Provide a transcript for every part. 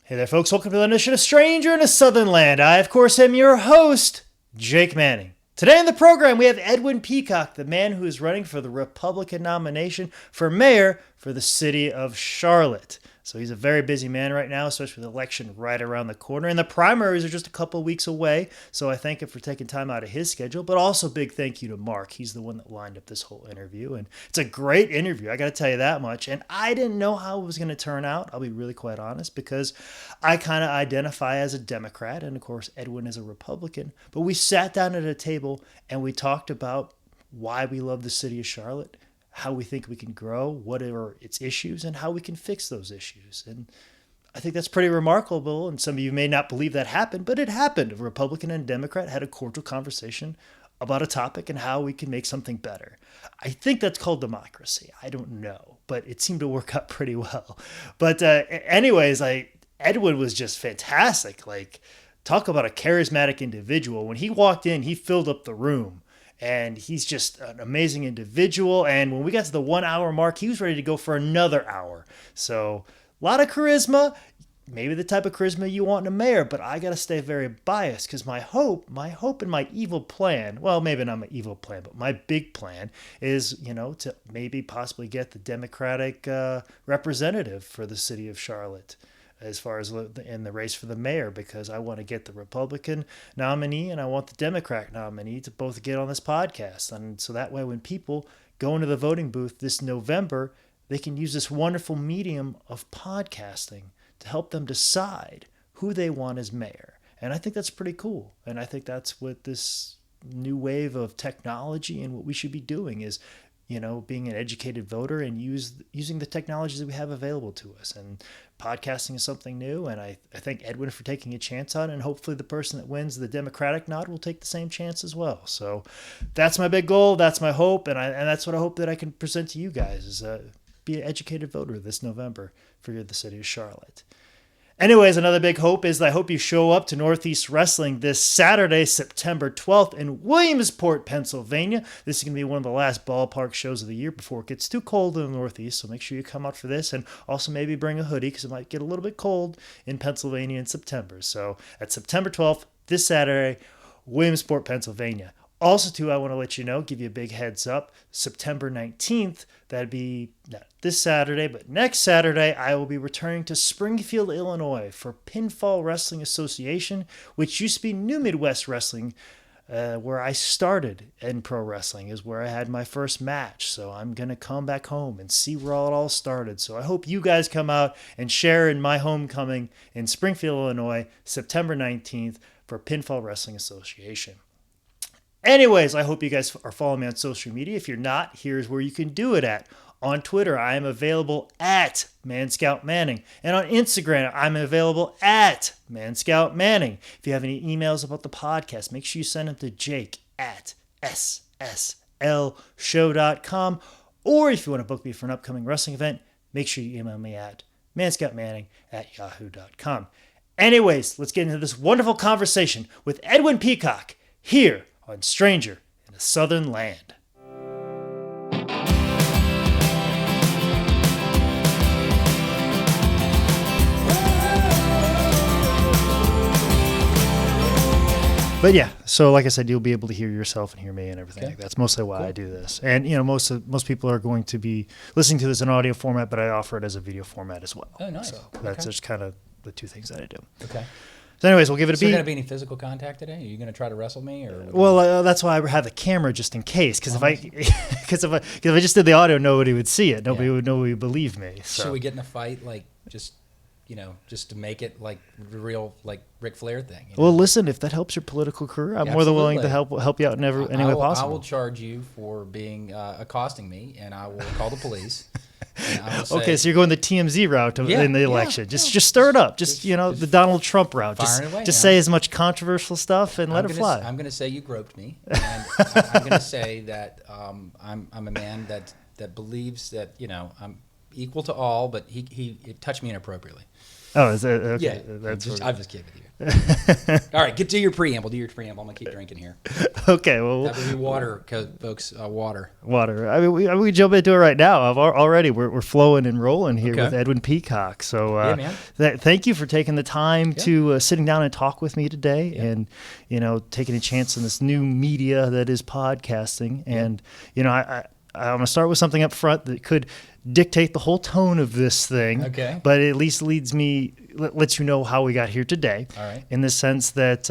Hey there, folks. Welcome to the edition of Stranger in a Southern Land. I, of course, am your host, Jake Manning. Today on the program, we have Edwin Peacock, the man who is running for the Republican nomination for mayor for the city of Charlotte. So he's a very busy man right now, especially with the election right around the corner. And the primaries are just a couple weeks away, so I thank him for taking time out of his schedule. But also big thank you to Mark. He's the one that lined up this whole interview. And it's a great interview, I got to tell you that much. And I didn't know how it was going to turn out, I'll be really quite honest, because I kind of identify as a Democrat, and of course Edwin is a Republican. But we sat down at a table and we talked about why we love the city of Charlotte, how we think we can grow, what are its issues, and how we can fix those issues. And I think that's pretty remarkable, and some of you may not believe that happened, but it happened. A Republican and Democrat had a cordial conversation about a topic and how we can make something better. I think that's called democracy. I don't know, but it seemed to work out pretty well. But anyways, Edwin was just fantastic. Talk about a charismatic individual. When he walked in, he filled up the room. And he's just an amazing individual. And when we got to the 1 hour mark, he was ready to go for another hour. So a lot of charisma, maybe the type of charisma you want in a mayor, but I got to stay very biased because my hope and my evil plan, well, maybe not my evil plan, but my big plan is, to maybe possibly get the Democratic representative for the city of Charlotte as far as in the race for the mayor, because I want to get the Republican nominee and I want the Democrat nominee to both get on this podcast. And so that way when people go into the voting booth this November, they can use this wonderful medium of podcasting to help them decide who they want as mayor. And I think that's pretty cool. And I think that's what this new wave of technology and what we should be doing is, being an educated voter and using the technologies that we have available to us. And podcasting is something new, and I thank Edwin for taking a chance on it, and hopefully the person that wins the Democratic nod will take the same chance as well. So that's my big goal, that's my hope, and that's what I hope that I can present to you guys is be an educated voter this November for the city of Charlotte. Anyways, another big hope is I hope you show up to Northeast Wrestling this Saturday, September 12th in Williamsport, Pennsylvania. This is going to be one of the last ballpark shows of the year before it gets too cold in the Northeast, so make sure you come out for this and also maybe bring a hoodie because it might get a little bit cold in Pennsylvania in September. So at September 12th, this Saturday, Williamsport, Pennsylvania. Also, too, I want to let you know, give you a big heads up, September 19th, that'd be not this Saturday, but next Saturday, I will be returning to Springfield, Illinois for Pinfall Wrestling Association, which used to be New Midwest Wrestling, where I started in pro wrestling, is where I had my first match. So I'm going to come back home and see where it all started. So I hope you guys come out and share in my homecoming in Springfield, Illinois, September 19th for Pinfall Wrestling Association. Anyways, I hope you guys are following me on social media. If you're not, here's where you can do it at. On Twitter, I am available at ManScoutManning. And on Instagram, I'm available at ManScoutManning. If you have any emails about the podcast, make sure you send them to Jake at sslshow.com. Or if you want to book me for an upcoming wrestling event, make sure you email me at manscoutmanning@yahoo.com. Anyways, let's get into this wonderful conversation with Edwin Peacock here on Stranger in a Southern Land. But yeah, so like I said, you'll be able to hear yourself and hear me and everything. Okay. That's mostly why I do this. And most people are going to be listening to this in audio format, but I offer it as a video format as well. Oh, nice. So that's just kind of the two things that I do. Okay. So anyways, we'll give it a beat. Is there going to be any physical contact today? Are you going to try to wrestle me? Or that's why I have the camera just in case. Because if I just did the audio, nobody would see it. Nobody would believe me. So. Should we get in a fight, just to make it like the real Ric Flair thing? Well, listen, if that helps your political career, I'm more than willing to help you out in any way possible. I will charge you for being accosting me, and I will call the police. Okay, so you're going the TMZ route in the election. Just stir it up. Just the Donald Trump route. Just say as much controversial stuff and let it fly. I'm going to say you groped me, and I'm going to say that I'm a man that believes that I'm equal to all, but he touched me inappropriately. Oh, is it? Okay. Yeah, That's I'm just kidding with you. All right, get to your preamble. Do your preamble. I'm gonna keep drinking here. Okay. Well, That would be water, folks. Water. water. I mean, we jump into it right now. Already we're flowing and rolling here Okay. with Edwin Peacock. So Yeah, man. thank you for taking the time to sitting down and talk with me today, Yeah. and taking a chance in this new media that is podcasting. And I'm gonna start with something up front that could dictate the whole tone of this thing. Okay. But it at least lets you know how we got here today. All right. In the sense that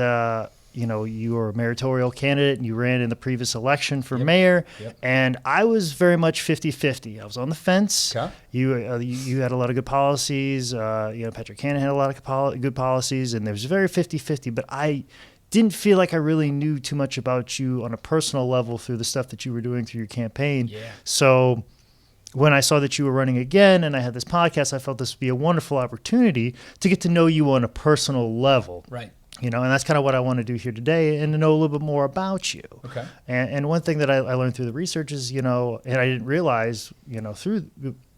you were a mayoral candidate and you ran in the previous election for mayor, and I was very much 50-50. I was on the fence. Okay. You had a lot of good policies. Patrick Cannon had a lot of good policies, and there was very 50-50. But I didn't feel like I really knew too much about you on a personal level through the stuff that you were doing through your campaign. Yeah. So when I saw that you were running again and I had this podcast, I felt this would be a wonderful opportunity to get to know you on a personal level. Right. And that's kind of what I want to do here today, and to know a little bit more about you. Okay. And one thing that I learned through the research is, and I didn't realize,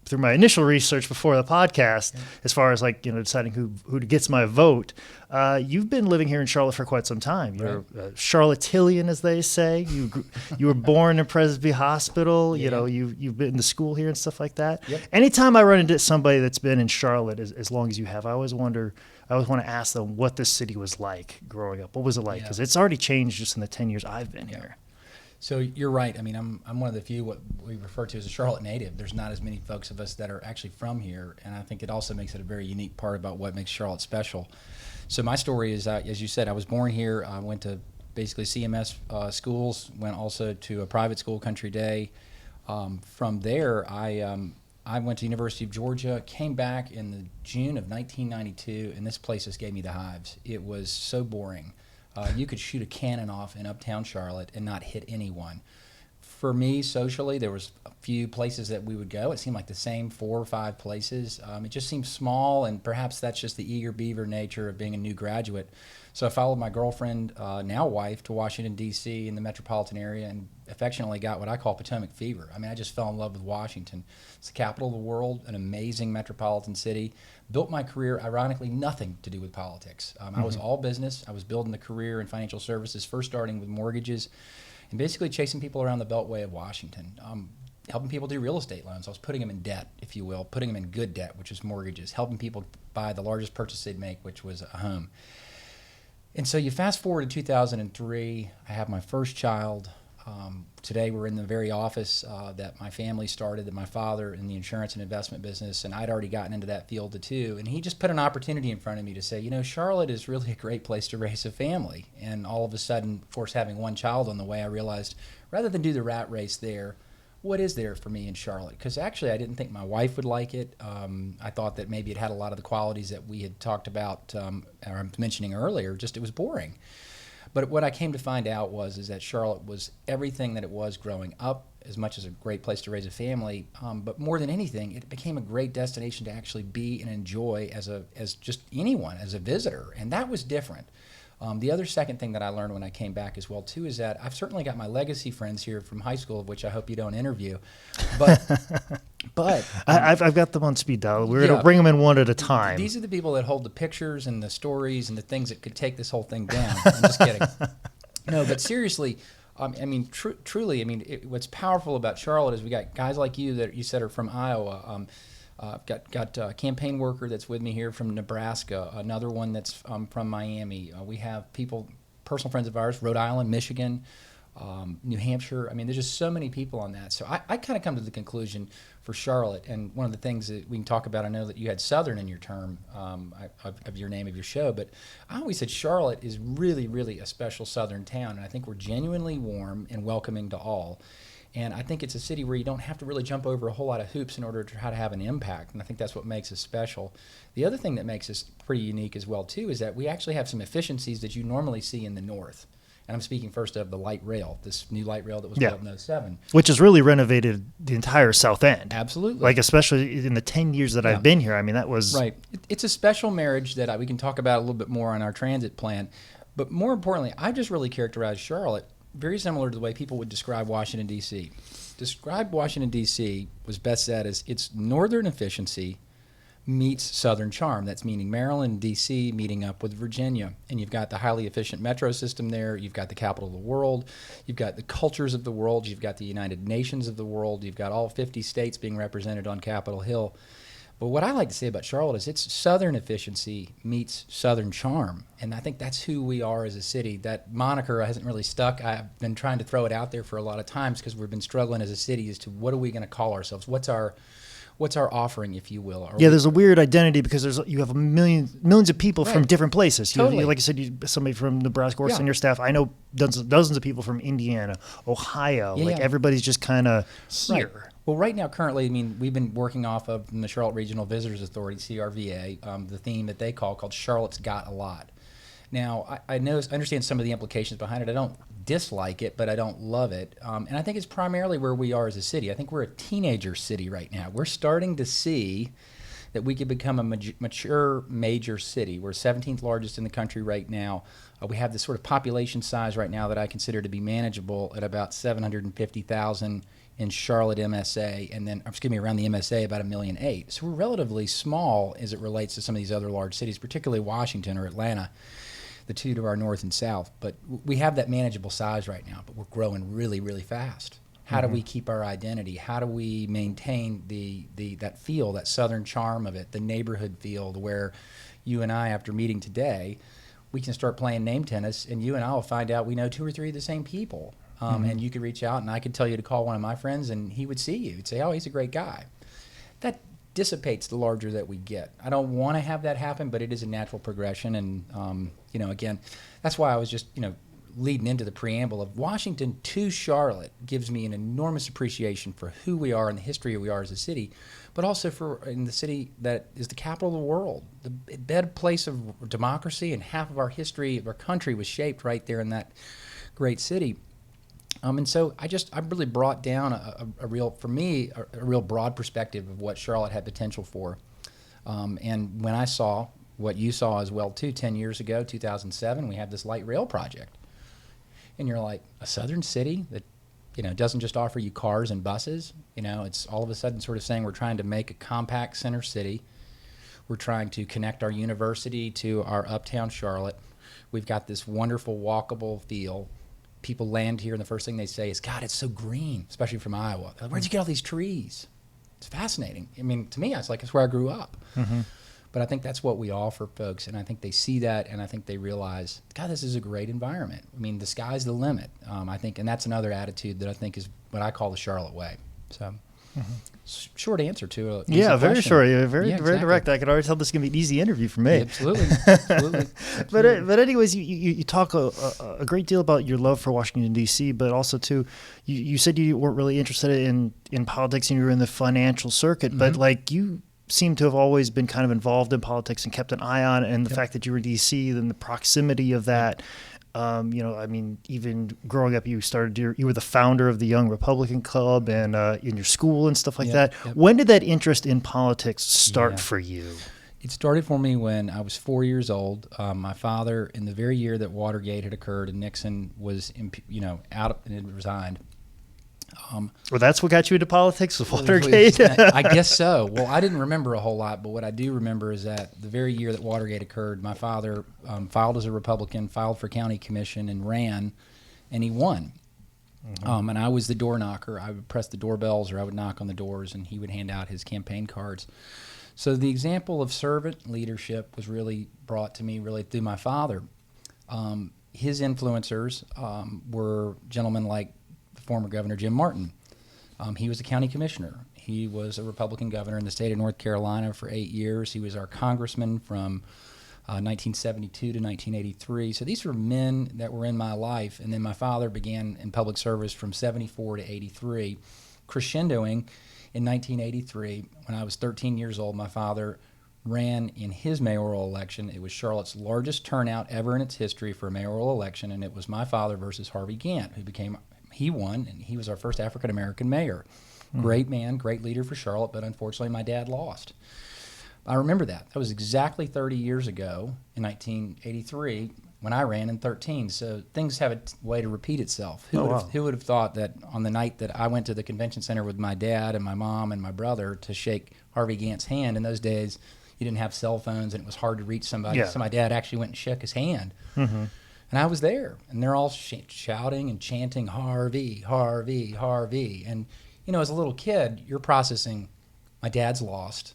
through my initial research before the podcast, as far as deciding who gets my vote, you've been living here in Charlotte for quite some time. You're a Charlottelian, as they say. You were born in Presby Hospital. Yeah. You've been to school here and stuff like that. Yep. Anytime I run into somebody that's been in Charlotte as long as you have, I always want to ask them what this city was like growing up. What was it like? Because it's already changed just in the 10 years I've been here. So you're right. I mean, I'm one of the few what we refer to as a Charlotte native. There's not as many folks of us that are actually from here, and I think it also makes it a very unique part about what makes Charlotte special. So my story is, as you said, I was born here. I went to basically CMS schools, went also to a private school, Country Day. From there, I went to University of Georgia, came back in the June of 1992, and this place just gave me the hives. It was so boring. You could shoot a cannon off in uptown Charlotte and not hit anyone. For me, socially, there was a few places that we would go. It seemed like the same 4 or 5 places. It just seemed small, and perhaps that's just the eager beaver nature of being a new graduate. So I followed my girlfriend, now wife, to Washington, D.C. in the metropolitan area, and affectionately got what I call Potomac fever. I mean, I just fell in love with Washington. It's the capital of the world, an amazing metropolitan city. Built my career, ironically, nothing to do with politics. I was all business. I was building the career in financial services, first starting with mortgages, and basically chasing people around the beltway of Washington, helping people do real estate loans. I was putting them in debt, if you will, putting them in good debt, which is mortgages, helping people buy the largest purchase they'd make, which was a home. And so you fast forward to 2003, I have my first child. Today we're in the very office that my family started, that my father in the insurance and investment business, and I'd already gotten into that field too. And he just put an opportunity in front of me to say, Charlotte is really a great place to raise a family. And all of a sudden, of course, having one child on the way, I realized rather than do the rat race there, what is there for me in Charlotte? Because actually I didn't think my wife would like it. I thought that maybe it had a lot of the qualities that we had talked about, or I'm mentioning earlier, just it was boring. But what I came to find out is that Charlotte was everything that it was growing up, as much as a great place to raise a family. But more than anything, it became a great destination to actually be and enjoy as just anyone, as a visitor. And that was different. The other second thing that I learned when I came back as well, too, is that I've certainly got my legacy friends here from high school, of which I hope you don't interview. But I've got them on speed dial. We're going to bring them in one at a time. These are the people that hold the pictures and the stories and the things that could take this whole thing down. I'm just kidding. No, but seriously, truly, what's powerful about Charlotte is we got guys like you that you said are from Iowa. I've got a campaign worker that's with me here from Nebraska, another one that's from Miami. We have people, personal friends of ours, Rhode Island, Michigan, New Hampshire. I mean, there's just so many people on that. So I kind of come to the conclusion for Charlotte, and one of the things that we can talk about, I know that you had Southern in your term of your name of your show, but I always said Charlotte is really, really a special Southern town, and I think we're genuinely warm and welcoming to all. And I think it's a city where you don't have to really jump over a whole lot of hoops in order to try to have an impact. And I think that's what makes us special. The other thing that makes us pretty unique as well, too, is that we actually have some efficiencies that you normally see in the north. And I'm speaking first of the light rail, this new light rail that was built in 2007. Which has really renovated the entire South End. Absolutely. Like, especially in the 10 years that I've been here. I mean, that was... Right. It's a special marriage that we can talk about a little bit more on our transit plan. But more importantly, I just really characterized Charlotte very similar to the way people would describe Washington, D.C. Describe Washington, D.C. was best said as its northern efficiency meets Southern charm. That's meaning Maryland, D.C. meeting up with Virginia. And you've got the highly efficient metro system there. You've got the capital of the world. You've got the cultures of the world. You've got the United Nations of the world. You've got all 50 states being represented on Capitol Hill. But what I like to say about Charlotte is it's Southern efficiency meets Southern charm. And I think that's who we are as a city. That moniker hasn't really stuck. I've been trying to throw it out there for a lot of times because we've been struggling as a city as to what are we going to call ourselves? What's our offering, if you will? There's a weird identity because you have millions of people from different places. Totally. Like I said, somebody from Nebraska works on your staff. I know dozens of people from Indiana, Ohio. Everybody's just kind of here. Right. Well, right now, currently, I mean, we've been working off of from the Charlotte Regional Visitors Authority, CRVA, the theme that they called Charlotte's Got a Lot. Now, I understand some of the implications behind it. I don't dislike it, but I don't love it. And I think it's primarily where we are as a city. I think we're a teenager city right now. We're starting to see that we could become a mature major city. We're 17th largest in the country right now. We have this sort of population size right now that I consider to be manageable at about 750,000 in Charlotte MSA, and then, around the MSA, about 1.8 million. So we're relatively small as it relates to some of these other large cities, particularly Washington or Atlanta, the two to our north and south. But we have that manageable size right now, but we're growing really, really fast. How do we keep our identity? How do we maintain that feel, that Southern charm of it, the neighborhood feel, where you and I, after meeting today, we can start playing name tennis, and you and I will find out we know 2 or 3 of the same people. And you could reach out, and I could tell you to call one of my friends, and he would see you. He'd say, oh, he's a great guy. That dissipates the larger that we get. I don't want to have that happen, but it is a natural progression. And, again, that's why I was just, leading into the preamble of Washington to Charlotte gives me an enormous appreciation for who we are and the history we are as a city, but also in the city that is the capital of the world, the bed place of democracy, and half of our history of our country was shaped right there in that great city. And so I really brought down a real broad perspective of what Charlotte had potential for. And when I saw what you saw as well too, 10 years ago, 2007, we had this light rail project. And you're like, a southern city that, doesn't just offer you cars and buses. It's all of a sudden sort of saying we're trying to make a compact center city. We're trying to connect our university to our uptown Charlotte. We've got this wonderful walkable feel. People land here, and the first thing they say is, God, it's so green, especially from Iowa. Where'd you get all these trees? It's fascinating. I mean, to me, it's where I grew up. Mm-hmm. But I think that's what we offer folks, and I think they see that, and I think they realize, God, this is a great environment. I mean, the sky's the limit, I think, and that's another attitude that I think is what I call the Charlotte way. So, short answer to a very question. short, very direct. I could already tell this is going to be an easy interview for me. Yeah, absolutely. But anyways, you talk a great deal about your love for Washington D.C., but also too, you said you weren't really interested in politics and you were in the financial circuit, but you seem to have always been kind of involved in politics and kept an eye on it, and the fact that you were in D.C., then the proximity of that. Even growing up, you were the founder of the Young Republican Club and in your school and stuff like that. Yep. When did that interest in politics start for you? It started for me when I was 4 years old. My father, in the very year that Watergate had occurred and Nixon was, out and had resigned. Well, that's what got you into politics, was Watergate? I guess so. Well, I didn't remember a whole lot, but what I do remember is that the very year that Watergate occurred, my father filed as a Republican, filed for county commission, and ran, and he won. Mm-hmm. And I was the door knocker. I would press the doorbells, or I would knock on the doors, and he would hand out his campaign cards. So the example of servant leadership was really brought to me really through my father. His influencers were gentlemen like former Governor Jim Martin. He was a county commissioner. He was a Republican governor in the state of North Carolina for 8 years. He was our congressman from 1972 to 1983. So these were men that were in my life. And then my father began in public service from 74 to 83, crescendoing in 1983. When I was 13 years old, my father ran in his mayoral election. It was Charlotte's largest turnout ever in its history for a mayoral election, and it was my father versus Harvey Gantt, he won, and he was our first African-American mayor. Great man, great leader for Charlotte, but unfortunately my dad lost. I remember that. That was exactly 30 years ago in 1983 when I ran in 13. So things have a way to repeat itself. Who would have thought that on the night that I went to the convention center with my dad and my mom and my brother to shake Harvey Gantt's hand. In those days, you didn't have cell phones, and it was hard to reach somebody. So my dad actually went and shook his hand. And I was there, and they're all shouting and chanting, Harvey, Harvey, Harvey. And, you know, as a little kid, you're processing, my dad's lost.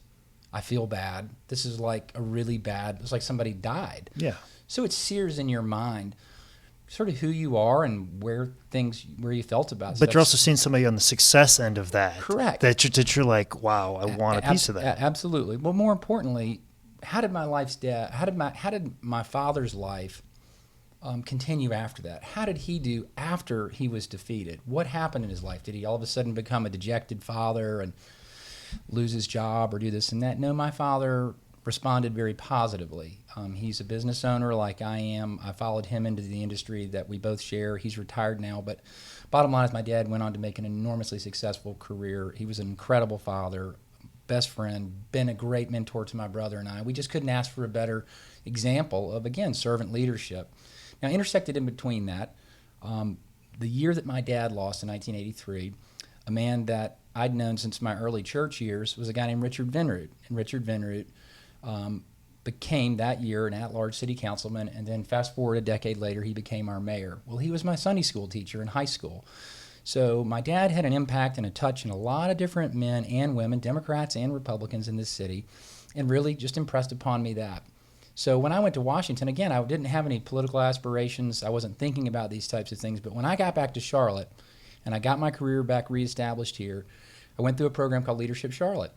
I feel bad. This is like a really bad, it's like somebody died. Yeah. So it sears in your mind sort of who you are and where you felt about But you're also seeing somebody on the success end of that. Correct. That you're like, wow, I want a piece of that. Absolutely. Well, more importantly, how did my father's life continue after that? How did he do after he was defeated? What happened in his life? Did he all of a sudden become a dejected father and lose his job or do this and that? No, my father responded very positively. He's a business owner like I am. I followed him into the industry that we both share. He's retired now, but bottom line is my dad went on to make an enormously successful career. He was an incredible father, best friend, been a great mentor to my brother and I. We just couldn't ask for a better example of, again, servant leadership. Now, intersected in between that, the year that my dad lost in 1983, a man that I'd known since my early church years was a guy named Richard Vinroot. And Richard Vinroot became that year an at-large city councilman, and then fast forward a decade later, he became our mayor. Well, he was my Sunday school teacher in high school. So my dad had an impact and a touch in a lot of different men and women, Democrats and Republicans in this city, and really just impressed upon me that. So when I went to Washington, again, I didn't have any political aspirations. I wasn't thinking about these types of things. But when I got back to Charlotte and I got my career back reestablished here, I went through a program called Leadership Charlotte.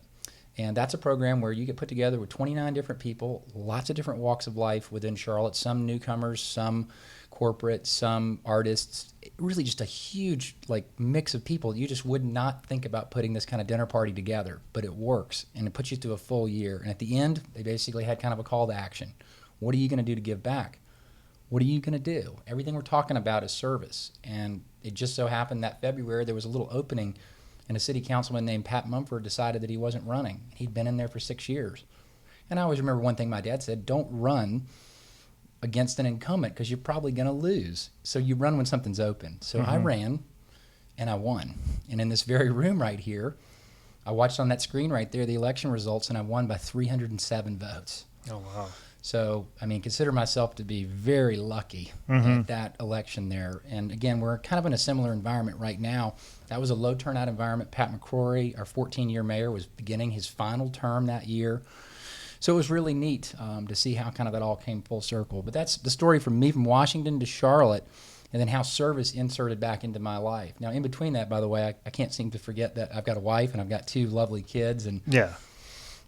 And that's a program where you get put together with 29 different people, lots of different walks of life within Charlotte, some newcomers, some corporate, some artists, really just a huge mix of people. You just would not think about putting this kind of dinner party together, but it works, and it puts you through a full year. And at the end, they basically had kind of a call to action. What are you going to do to give back? What are you going to do? Everything we're talking about is service. And it just so happened that February there was a little opening, and a city councilman named Pat Mumford decided that he wasn't running. He'd been in there for 6 years. And I always remember one thing my dad said, don't run against an incumbent because you're probably going to lose. So you run when something's open. So I ran, and I won. And in this very room right here, I watched on that screen right there the election results, and I won by 307 votes. Oh, wow. So, I mean, consider myself to be very lucky at that election there. And again, we're kind of in a similar environment right now. That was a low turnout environment. Pat McCrory, our 14-year mayor, was beginning his final term that year. So it was really neat to see how kind of that all came full circle. But that's the story from me from Washington to Charlotte, and then how service inserted back into my life. Now, in between that, by the way, I can't seem to forget that I've got a wife and I've got 2 lovely kids. And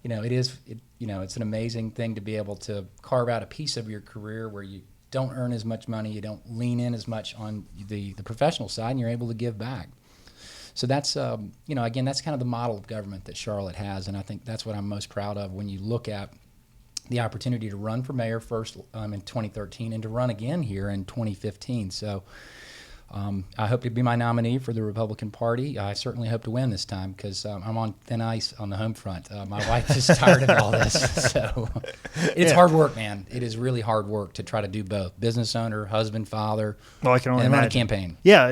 you know, it's an amazing thing to be able to carve out a piece of your career where you don't earn as much money, you don't lean in as much on the professional side, and you're able to give back. So that's, again, that's kind of the model of government that Charlotte has, and I think that's what I'm most proud of when you look at the opportunity to run for mayor first in 2013 and to run again here in 2015. So I hope to be my nominee for the Republican Party. I certainly hope to win this time because I'm on thin ice on the home front. My wife is tired of all this. So it's hard work, man. It is really hard work to try to do both. Business owner, husband, father, well, I can only and run a imagine. campaign. Yeah,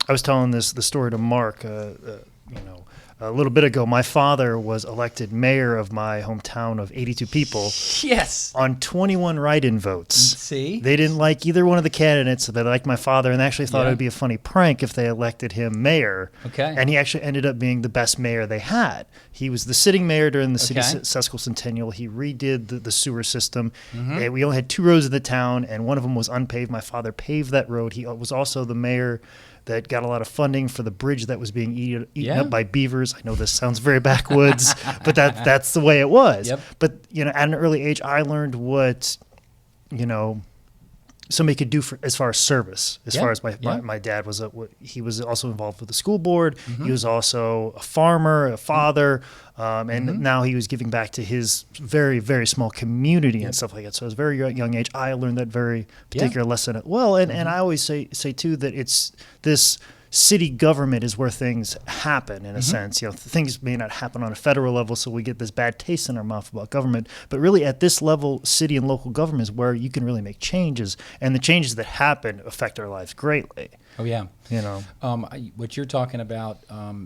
I was telling the story to Mark, a little bit ago. My father was elected mayor of my hometown of 82 people. Yes. On 21 write-in votes. See? They didn't like either one of the candidates. They liked my father, and they actually thought it would be a funny prank if they elected him mayor. Okay. And he actually ended up being the best mayor they had. He was the sitting mayor during the city sesquicentennial. He redid the sewer system. We only had 2 roads in the town, and one of them was unpaved. My father paved that road. He was also the mayor that got a lot of funding for the bridge that was being eaten up by beavers. I know this sounds very backwoods, but that's the way it was. Yep. But, at an early age, I learned what, somebody could do as far as service. As far as my dad was, he was also involved with the school board. He was also a farmer, a father, and now he was giving back to his very, very small community and stuff like that. So at a very young age, I learned that very particular lesson as well. And I always say too that it's this city government is where things happen in a sense. Things may not happen on a federal level, so we get this bad taste in our mouth about government. But really, at this level, city and local government is where you can really make changes, and the changes that happen affect our lives greatly. Oh yeah, What you're talking about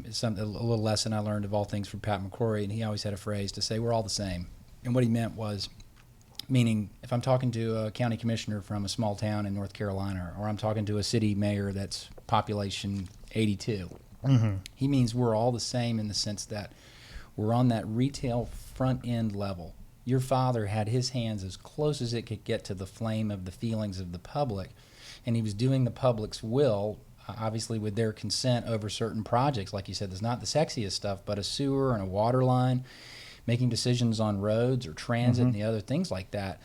is a little lesson I learned of all things from Pat McCrory, and he always had a phrase to say, "We're all the same." And what he meant was, meaning if I'm talking to a county commissioner from a small town in North Carolina, or I'm talking to a city mayor that's population 82, he means we're all the same in the sense that we're on that retail front end level. Your father had his hands as close as it could get to the flame of the feelings of the public, and he was doing the public's will, obviously with their consent over certain projects. Like you said, there's not the sexiest stuff, but a sewer and a water line, making decisions on roads or transit and the other things like that.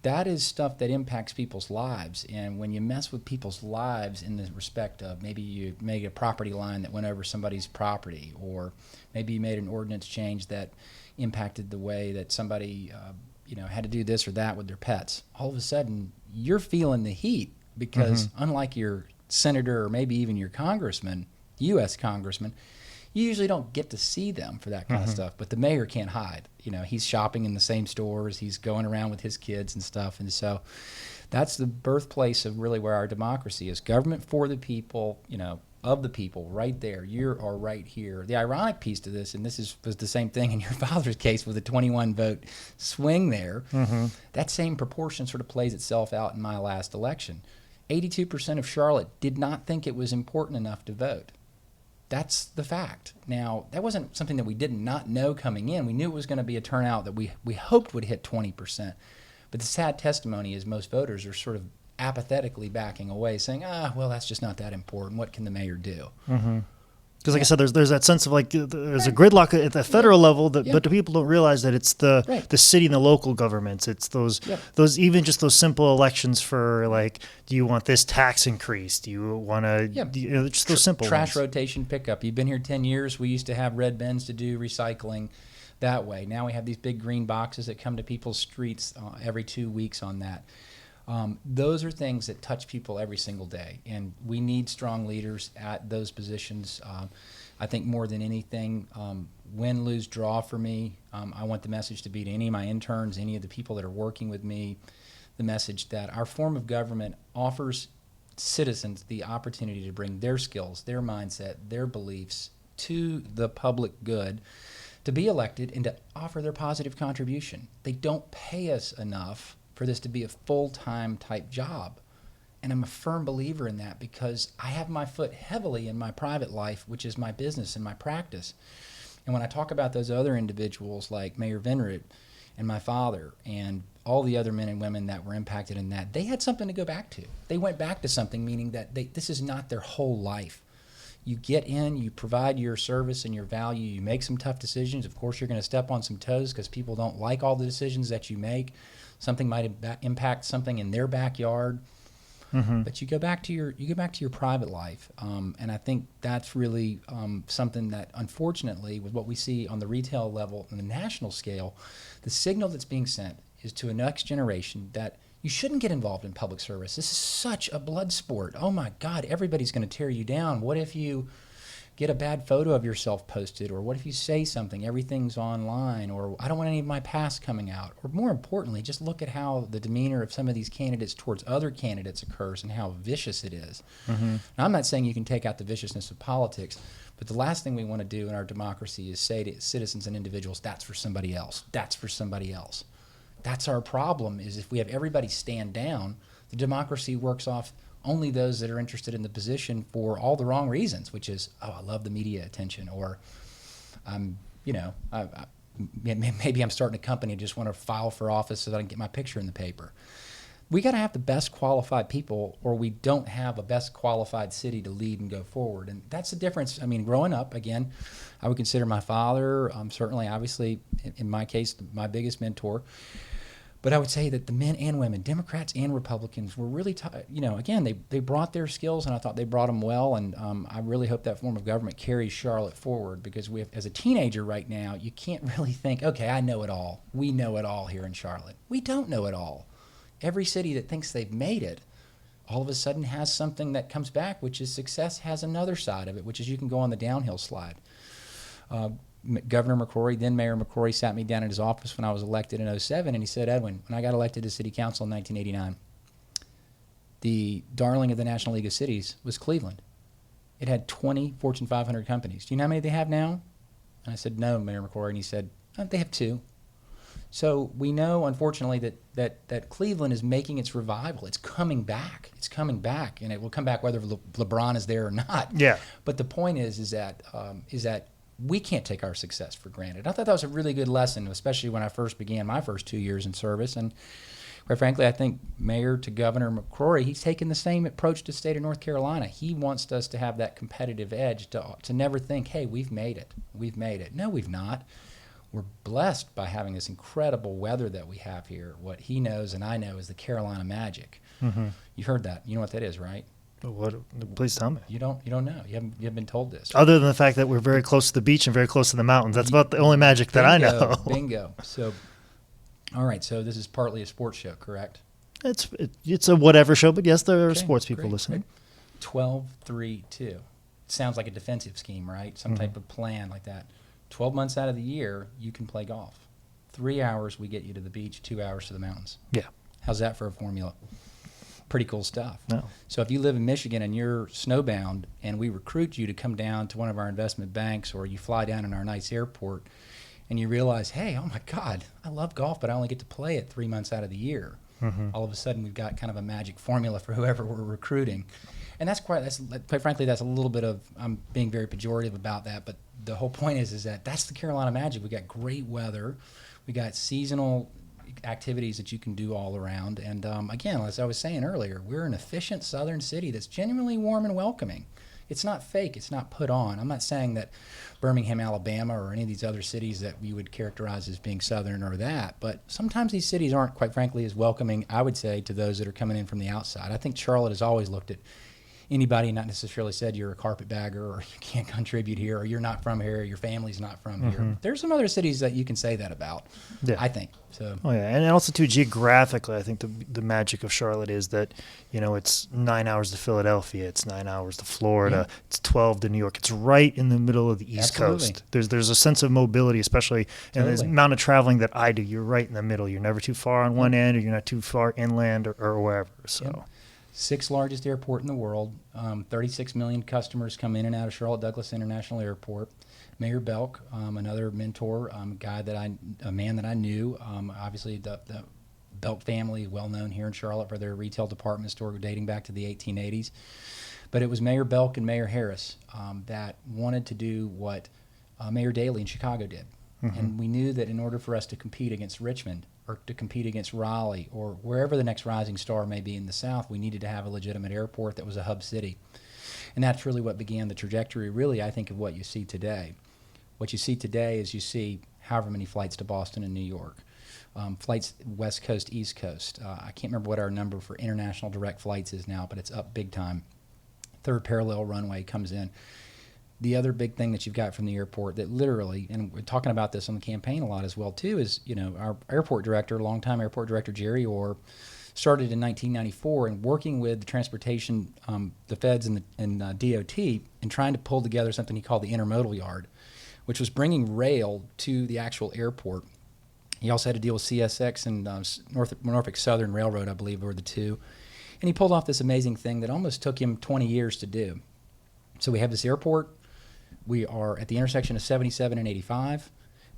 That is stuff that impacts people's lives. And when you mess with people's lives in the respect of maybe you made a property line that went over somebody's property, or maybe you made an ordinance change that impacted the way that somebody had to do this or that with their pets, all of a sudden you're feeling the heat because unlike your senator or maybe even your congressman, U.S. congressman, you usually don't get to see them for that kind of stuff. But the mayor can't hide. He's shopping in the same stores. He's going around with his kids and stuff. And so that's the birthplace of really where our democracy is. Government for the people, of the people, right there. You are right here. The ironic piece to this, and was the same thing in your father's case with a 21-vote swing there, that same proportion sort of plays itself out in my last election. 82% of Charlotte did not think it was important enough to vote. That's the fact. Now, that wasn't something that we did not know coming in. We knew it was going to be a turnout that we hoped would hit 20%. But the sad testimony is most voters are sort of apathetically backing away, saying, well, that's just not that important. What can the mayor do? Because like I said, there's that sense of there's a gridlock at the federal level, but the people don't realize that it's the city and the local governments. It's those even just those simple elections for do you want this tax increase? Do you want to just those simple trash ones. Rotation pickup. You've been here 10 years. We used to have red bins to do recycling that way. Now we have these big green boxes that come to people's streets every 2 weeks on that. Those are things that touch people every single day, and we need strong leaders at those positions. I think more than anything, win, lose, draw for me, I want the message to be to any of my interns, any of the people that are working with me, the message that our form of government offers citizens the opportunity to bring their skills, their mindset, their beliefs to the public good, to be elected and to offer their positive contribution. They don't pay us enough for this to be a full-time type job. And I'm a firm believer in that because I have my foot heavily in my private life, which is my business and my practice. And when I talk about those other individuals like Mayor Vinroot and my father and all the other men and women that were impacted in that, they had something to go back to. They went back to something, meaning that this is not their whole life. You get in, you provide your service and your value, you make some tough decisions. Of course, you're going to step on some toes because people don't like all the decisions that you make. Something might impact something in their backyard, but you go back to your private life, and I think that's really something that, unfortunately, with what we see on the retail level and the national scale, the signal that's being sent is to a next generation that you shouldn't get involved in public service. This is such a blood sport. Oh my God, everybody's going to tear you down. What if you get a bad photo of yourself posted, or what if you say something, everything's online, or I don't want any of my past coming out, or more importantly, just look at how the demeanor of some of these candidates towards other candidates occurs and how vicious it is. Now, I'm not saying you can take out the viciousness of politics, but the last thing we want to do in our democracy is say to citizens and individuals, that's for somebody else, that's for somebody else. That's our problem, is if we have everybody stand down, the democracy works off only those that are interested in the position for all the wrong reasons, which is, I love the media attention, or maybe I'm starting a company and just want to file for office so that I can get my picture in the paper. We got to have the best qualified people, or we don't have a best qualified city to lead and go forward. And that's the difference. I mean, growing up, again, I would consider my father, certainly, obviously, in my case, my biggest mentor. But I would say that the men and women, Democrats and Republicans, were really, again, they brought their skills, and I thought they brought them well. And I really hope that form of government carries Charlotte forward, because as a teenager right now, you can't really think, okay, I know it all. We know it all here in Charlotte. We don't know it all. Every city that thinks they've made it all of a sudden has something that comes back, which is success has another side of it, which is you can go on the downhill slide. Governor McCrory, then Mayor McCrory, sat me down at his office when I was elected in 2007, and he said, Edwin, when I got elected to city council in 1989, the darling of the National League of Cities was Cleveland. It had 20 Fortune 500 companies. Do you know how many they have now? And I said, no, Mayor McCrory. And he said, oh, they have 2. So we know, unfortunately, that Cleveland is making its revival. It's coming back. It's coming back, and it will come back whether LeBron is there or not. Yeah. But the point is that we can't take our success for granted. I thought that was a really good lesson, especially when I first began my first 2 years in service. And quite frankly, I think Mayor to Governor McCrory, he's taken the same approach to the state of North Carolina. He wants us to have that competitive edge to never think, hey, we've made it. We've made it. No, we've not. We're blessed by having this incredible weather that we have here. What he knows and I know is the Carolina magic. Mm-hmm. You heard that. You know what that is, right? What? Please tell me. You don't know. You haven't been told this. Other than the fact that we're very close to the beach and very close to the mountains. That's about the only magic that I know. Bingo. So, all right. So this is partly a sports show, correct? It's a whatever show, but yes, there are Okay, sports people great, listening. great. 12-3-2. It sounds like a defensive scheme, right? Some type of plan like that. 12 months out of the year, you can play golf. 3 hours, we get you to the beach, 2 hours to the mountains. Yeah. How's that for a formula? Pretty cool stuff. No. So if you live in Michigan and you're snowbound and we recruit you to come down to one of our investment banks, or you fly down in our nice airport and you realize, hey, oh my God, I love golf, but I only get to play it 3 months out of the year. Mm-hmm. All of a sudden we've got kind of a magic formula for whoever we're recruiting. And that's quite frankly, that's a little bit of, I'm being very pejorative about that, but the whole point is that that's the Carolina magic. We got great weather. We got seasonal activities that you can do all around. And again, as I was saying earlier, we're an efficient southern city that's genuinely warm and welcoming. It's not fake. It's not put on. I'm not saying that Birmingham, Alabama, or any of these other cities that we would characterize as being southern or that, but sometimes these cities aren't, quite frankly, as welcoming, I would say, to those that are coming in from the outside. I think Charlotte has always looked at anybody, not necessarily said you're a carpetbagger or you can't contribute here or you're not from here, your family's not from here. There's some other cities that you can say that about, I think. So. Oh yeah, and also too geographically, I think the magic of Charlotte is that, you know, it's 9 hours to Philadelphia, it's 9 hours to Florida, it's 12 to New York. It's right in the middle of the East Coast. There's a sense of mobility, especially in the amount of traveling that I do. You're right in the middle. You're never too far on one end, or you're not too far inland or wherever. So. Yep. 6th largest airport in the world. 36 million customers come in and out of Charlotte Douglas International Airport. Mayor Belk, another mentor, a man that I knew. Obviously, the Belk family, well known here in Charlotte for their retail department store dating back to the 1880s. But it was Mayor Belk and Mayor Harris that wanted to do what Mayor Daley in Chicago did. Mm-hmm. And we knew that in order for us to compete against Richmond, or to compete against Raleigh, or wherever the next rising star may be in the South, we needed to have a legitimate airport that was a hub city. And that's really what began the trajectory, really, I think, of what you see today. What you see today is you see however many flights to Boston and New York, flights West Coast, East Coast. I can't remember what our number for international direct flights is now, but it's up big time. Third parallel runway comes in. The other big thing that you've got from the airport that literally, and we're talking about this on the campaign a lot as well too, is, you know, our airport director, longtime airport director Jerry Orr, started in 1994 and working with the transportation, the feds and DOT, and trying to pull together something he called the intermodal yard, which was bringing rail to the actual airport. He also had to deal with CSX and Norfolk Southern Railroad, I believe, were the two. And he pulled off this amazing thing that almost took him 20 years to do. So we have this airport. We are at the intersection of 77 and 85.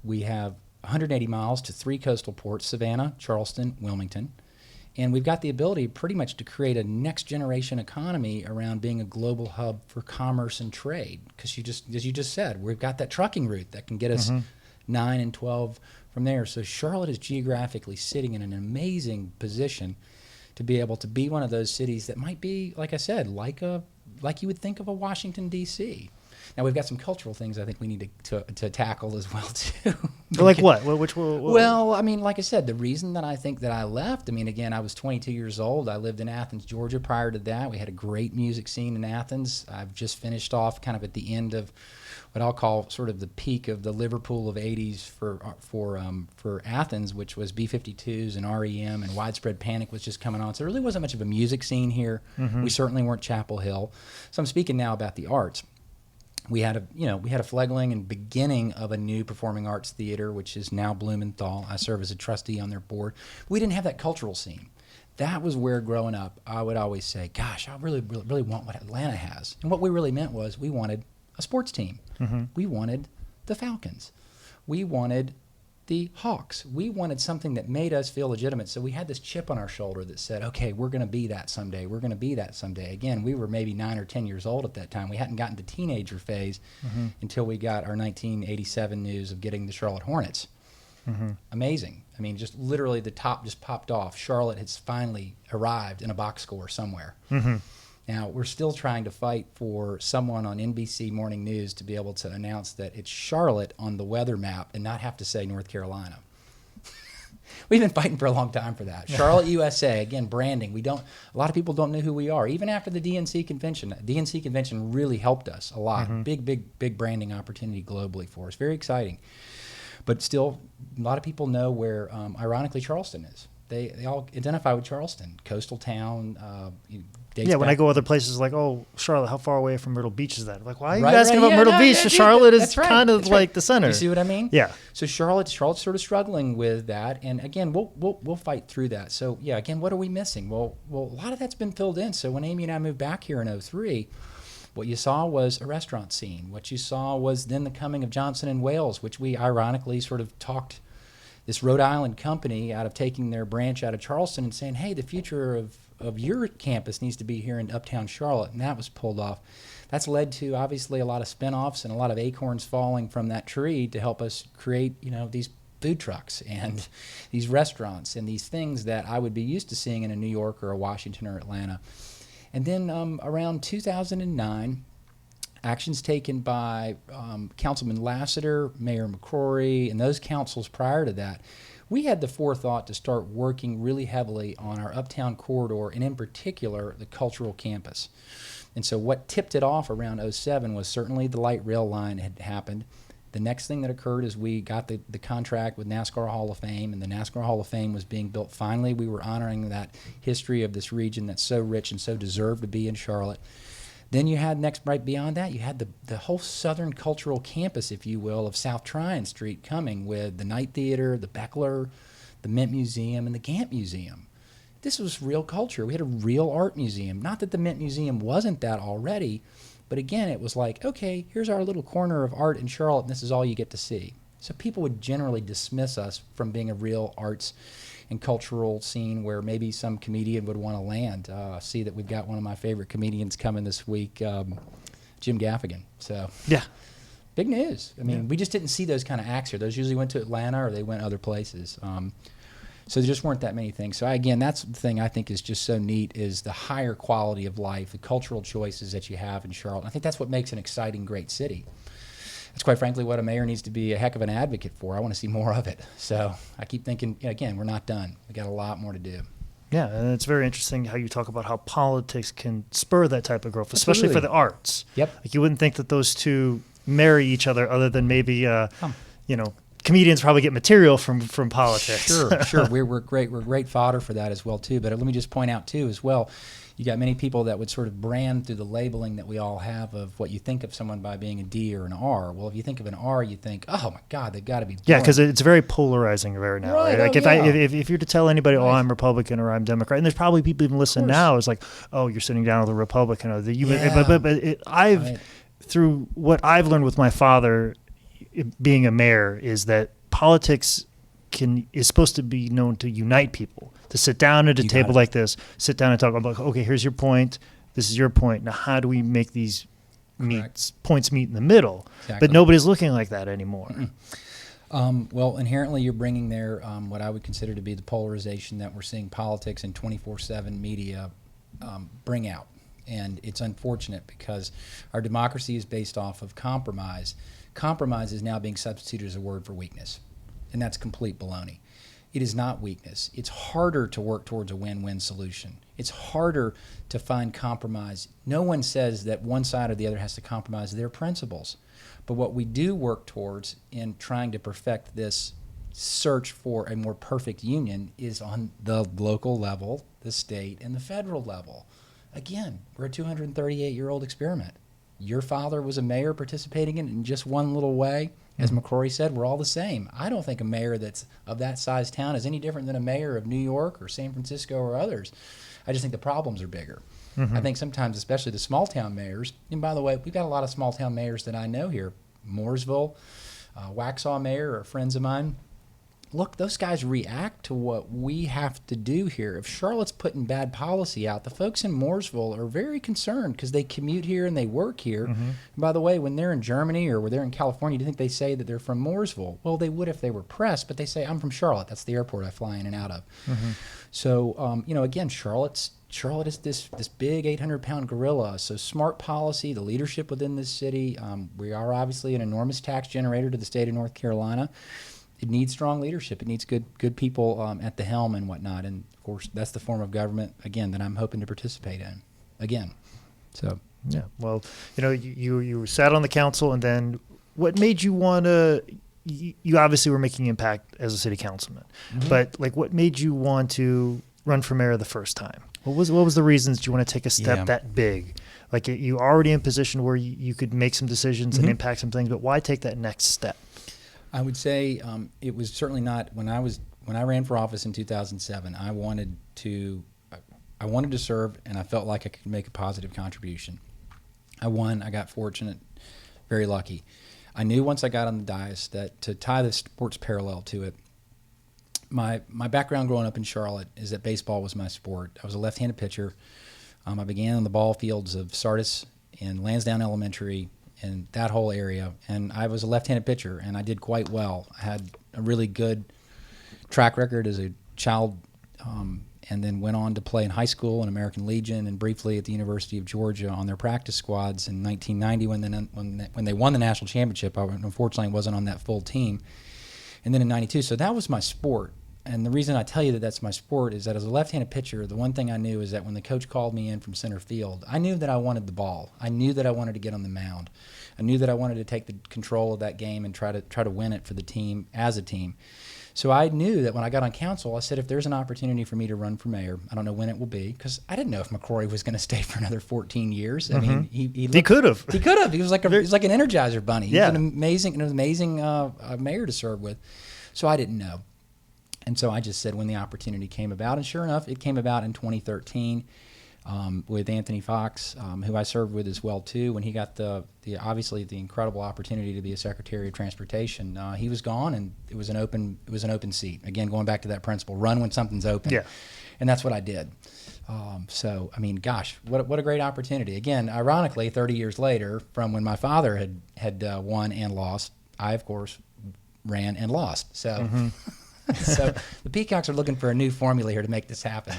We have 180 miles to 3 coastal ports, Savannah, Charleston, Wilmington. And we've got the ability pretty much to create a next-generation economy around being a global hub for commerce and trade. Because as you just said, we've got that trucking route that can get us 9 and 12 from there. So Charlotte is geographically sitting in an amazing position to be able to be one of those cities that might be, like I said, like you would think of a Washington, D.C., Now we've got some cultural things I think we need to tackle as well too. Like what? Well, I mean, like I said, the reason that I think that I left, I mean, again, I was 22 years old. I lived in Athens, Georgia prior to that. We had a great music scene in Athens. I've just finished off kind of at the end of what I'll call sort of the peak of the Liverpool of '80s for Athens, which was B-52s and REM, and Widespread Panic was just coming on. So there really wasn't much of a music scene here. Mm-hmm. We certainly weren't Chapel Hill. So I'm speaking now about the arts. We had a fledgling and beginning of a new performing arts theater, which is now Blumenthal. I serve as a trustee on their board. We didn't have that cultural scene. That was where growing up, I would always say, gosh, I really, really, really want what Atlanta has. And what we really meant was we wanted a sports team. Mm-hmm. We wanted the Falcons. We wanted the Hawks. We wanted something that made us feel legitimate. So we had this chip on our shoulder that said, okay, we're going to be that someday. We're going to be that someday. Again, we were maybe 9 or 10 years old at that time. We hadn't gotten to teenager phase until we got our 1987 news of getting the Charlotte Hornets. Mm-hmm. Amazing. I mean, just literally the top just popped off. Charlotte has finally arrived in a box score somewhere. Mm-hmm. Now, we're still trying to fight for someone on NBC Morning News to be able to announce that it's Charlotte on the weather map and not have to say North Carolina. We've been fighting for a long time for that. Charlotte, USA, again, branding. A lot of people don't know who we are. Even after the DNC convention. The DNC convention really helped us a lot. Mm-hmm. Big branding opportunity globally for us. Very exciting. But still, a lot of people know where, ironically, Charleston is. They all identify with Charleston, coastal town. When I go other places, like, oh, Charlotte, how far away from Myrtle Beach is that? I'm like, why are you asking about Myrtle Beach? Charlotte is kind of like the center. You see what I mean? Yeah. So Charlotte's sort of struggling with that, and again, we'll fight through that. So yeah, again, what are we missing? Well, a lot of that's been filled in. So when Amy and I moved back here in '03. What you saw was a restaurant scene. What you saw was then the coming of Johnson & Wales, which we ironically sort of talked this Rhode Island company out of taking their branch out of Charleston and saying, hey, the future of your campus needs to be here in uptown Charlotte, and that was pulled off. That's led to, obviously, a lot of spinoffs and a lot of acorns falling from that tree to help us create, these food trucks and these restaurants and these things that I would be used to seeing in a New York or a Washington or Atlanta. And then around 2009, actions taken by Councilman Lassiter, Mayor McCrory, and those councils prior to that, we had the forethought to start working really heavily on our uptown corridor, and in particular, the cultural campus. And so what tipped it off around '07 was certainly the light rail line had happened. The next thing that occurred is we got the contract with NASCAR Hall of Fame, and the NASCAR Hall of Fame was being built. Finally, we were honoring that history of this region that's so rich and so deserved to be in Charlotte. Then you had right beyond that, you had the whole southern cultural campus, if you will, of South Tryon Street coming with the Night Theater, the Beckler, the Mint Museum, and the Gant Museum. This was real culture. We had a real art museum. Not that the Mint Museum wasn't that already, but again, it was like, okay, here's our little corner of art in Charlotte, and this is all you get to see. So people would generally dismiss us from being a real arts and cultural scene where maybe some comedian would want to land. See that we've got one of my favorite comedians coming this week, Jim Gaffigan. So yeah, big news. I mean, we just didn't see those kind of acts here. Those usually went to Atlanta or they went other places. So there just weren't that many things. So again, that's the thing I think is just so neat is the higher quality of life, the cultural choices that you have in Charlotte. I think that's what makes an exciting, great city. That's quite frankly what a mayor needs to be a heck of an advocate for. I want to see more of it. So I keep thinking, again, we're not done. We got a lot more to do. Yeah, and it's very interesting how you talk about how politics can spur that type of growth, especially for the arts. Yep. Like you wouldn't think that those two marry each other other than maybe, comedians probably get material from politics. Sure. We're great fodder for that as well, too. But let me just point out, too, as well, you got many people that would sort of brand through the labeling that we all have of what you think of someone by being a D or an R. Well, if you think of an R, you think, oh, my God, they've got to be boring. Yeah, because it's very polarizing right now. Right? Like if you're to tell anybody, oh, I'm Republican or I'm Democrat, and there's probably people even listening now, it's like, oh, you're sitting down with a Republican. Or through what I've learned with my father being a mayor is that politics is supposed to be known to unite people, to sit down at a table like this, sit down and talk about, okay, here's your point, this is your point. Now, how do we make these points meet in the middle? Exactly. But nobody's looking like that anymore. Well, inherently, you're bringing there what I would consider to be the polarization that we're seeing politics and 24/7 media bring out. And it's unfortunate because our democracy is based off of compromise. Compromise is now being substituted as a word for weakness, and that's complete baloney. It is not weakness. It's harder to work towards a win-win solution. It's harder to find compromise. No one says that one side or the other has to compromise their principles. But what we do work towards in trying to perfect this search for a more perfect union is on the local level, the state, and the federal level. Again, we're a 238-year-old experiment. Your father was a mayor participating in just one little way. As McCrory said, we're all the same. I don't think a mayor that's of that size town is any different than a mayor of New York or San Francisco or others. I just think the problems are bigger. I think sometimes, especially the small town mayors, and by the way, we've got a lot of small town mayors that I know here. Mooresville, Waxhaw mayor are friends of mine. Look, those guys react to what we have to do here. If Charlotte's putting bad policy out, the folks in Mooresville are very concerned because they commute here and they work here. And by the way, when they're in Germany or when they're in California, do you think they say that they're from Mooresville? Well, they would if they were pressed, but they say, I'm from Charlotte. That's the airport I fly in and out of. So, again, Charlotte is this big 800-pound gorilla. So smart policy, the leadership within this city. We are obviously an enormous tax generator to the state of North Carolina. It needs strong leadership. It needs good people at the helm and whatnot. And, of course, that's the form of government, again, that I'm hoping to participate in. Again, so. Yeah, well, you sat on the council, and then what made you want to – you obviously were making impact as a city councilman. But, what made you want to run for mayor the first time? What was the reasons you want to take a step that big? You already in a position where you could make some decisions and impact some things, but why take that next step? I would say it was certainly not when I ran for office in 2007. I wanted to serve, and I felt like I could make a positive contribution. I won. I got fortunate, very lucky. I knew once I got on the dais that to tie the sports parallel to it, my background growing up in Charlotte is that baseball was my sport. I was a left-handed pitcher. I began on the ball fields of Sardis and Lansdowne Elementary and that whole area, and I was a left-handed pitcher, and I did quite well. I had a really good track record as a child, and then went on to play in high school in American Legion and briefly at the University of Georgia on their practice squads in 1990 when they won the national championship. I unfortunately wasn't on that full team. And then in 92, so that was my sport. And the reason I tell you that that's my sport is that as a left-handed pitcher, the one thing I knew is that when the coach called me in from center field, I knew that I wanted the ball. I knew that I wanted to get on the mound. I knew that I wanted to take the control of that game and try to win it for the team as a team. So I knew that when I got on council, I said, if there's an opportunity for me to run for mayor, I don't know when it will be, because I didn't know if McCrory was going to stay for another 14 years. I mean, he could have. He could have. He was like an Energizer bunny. He was an amazing mayor to serve with. So I didn't know. And so I just said when the opportunity came about, and sure enough, it came about in 2013 with Anthony Fox, who I served with as well too. When he got the incredible opportunity to be a Secretary of Transportation, he was gone, and it was an open seat. Again, going back to that principle: run when something's open. Yeah. And that's what I did. So I mean, gosh, what a great opportunity. Again, ironically, 30 years later, from when my father had won and lost, I of course ran and lost. So. So the Peacocks are looking for a new formula here to make this happen.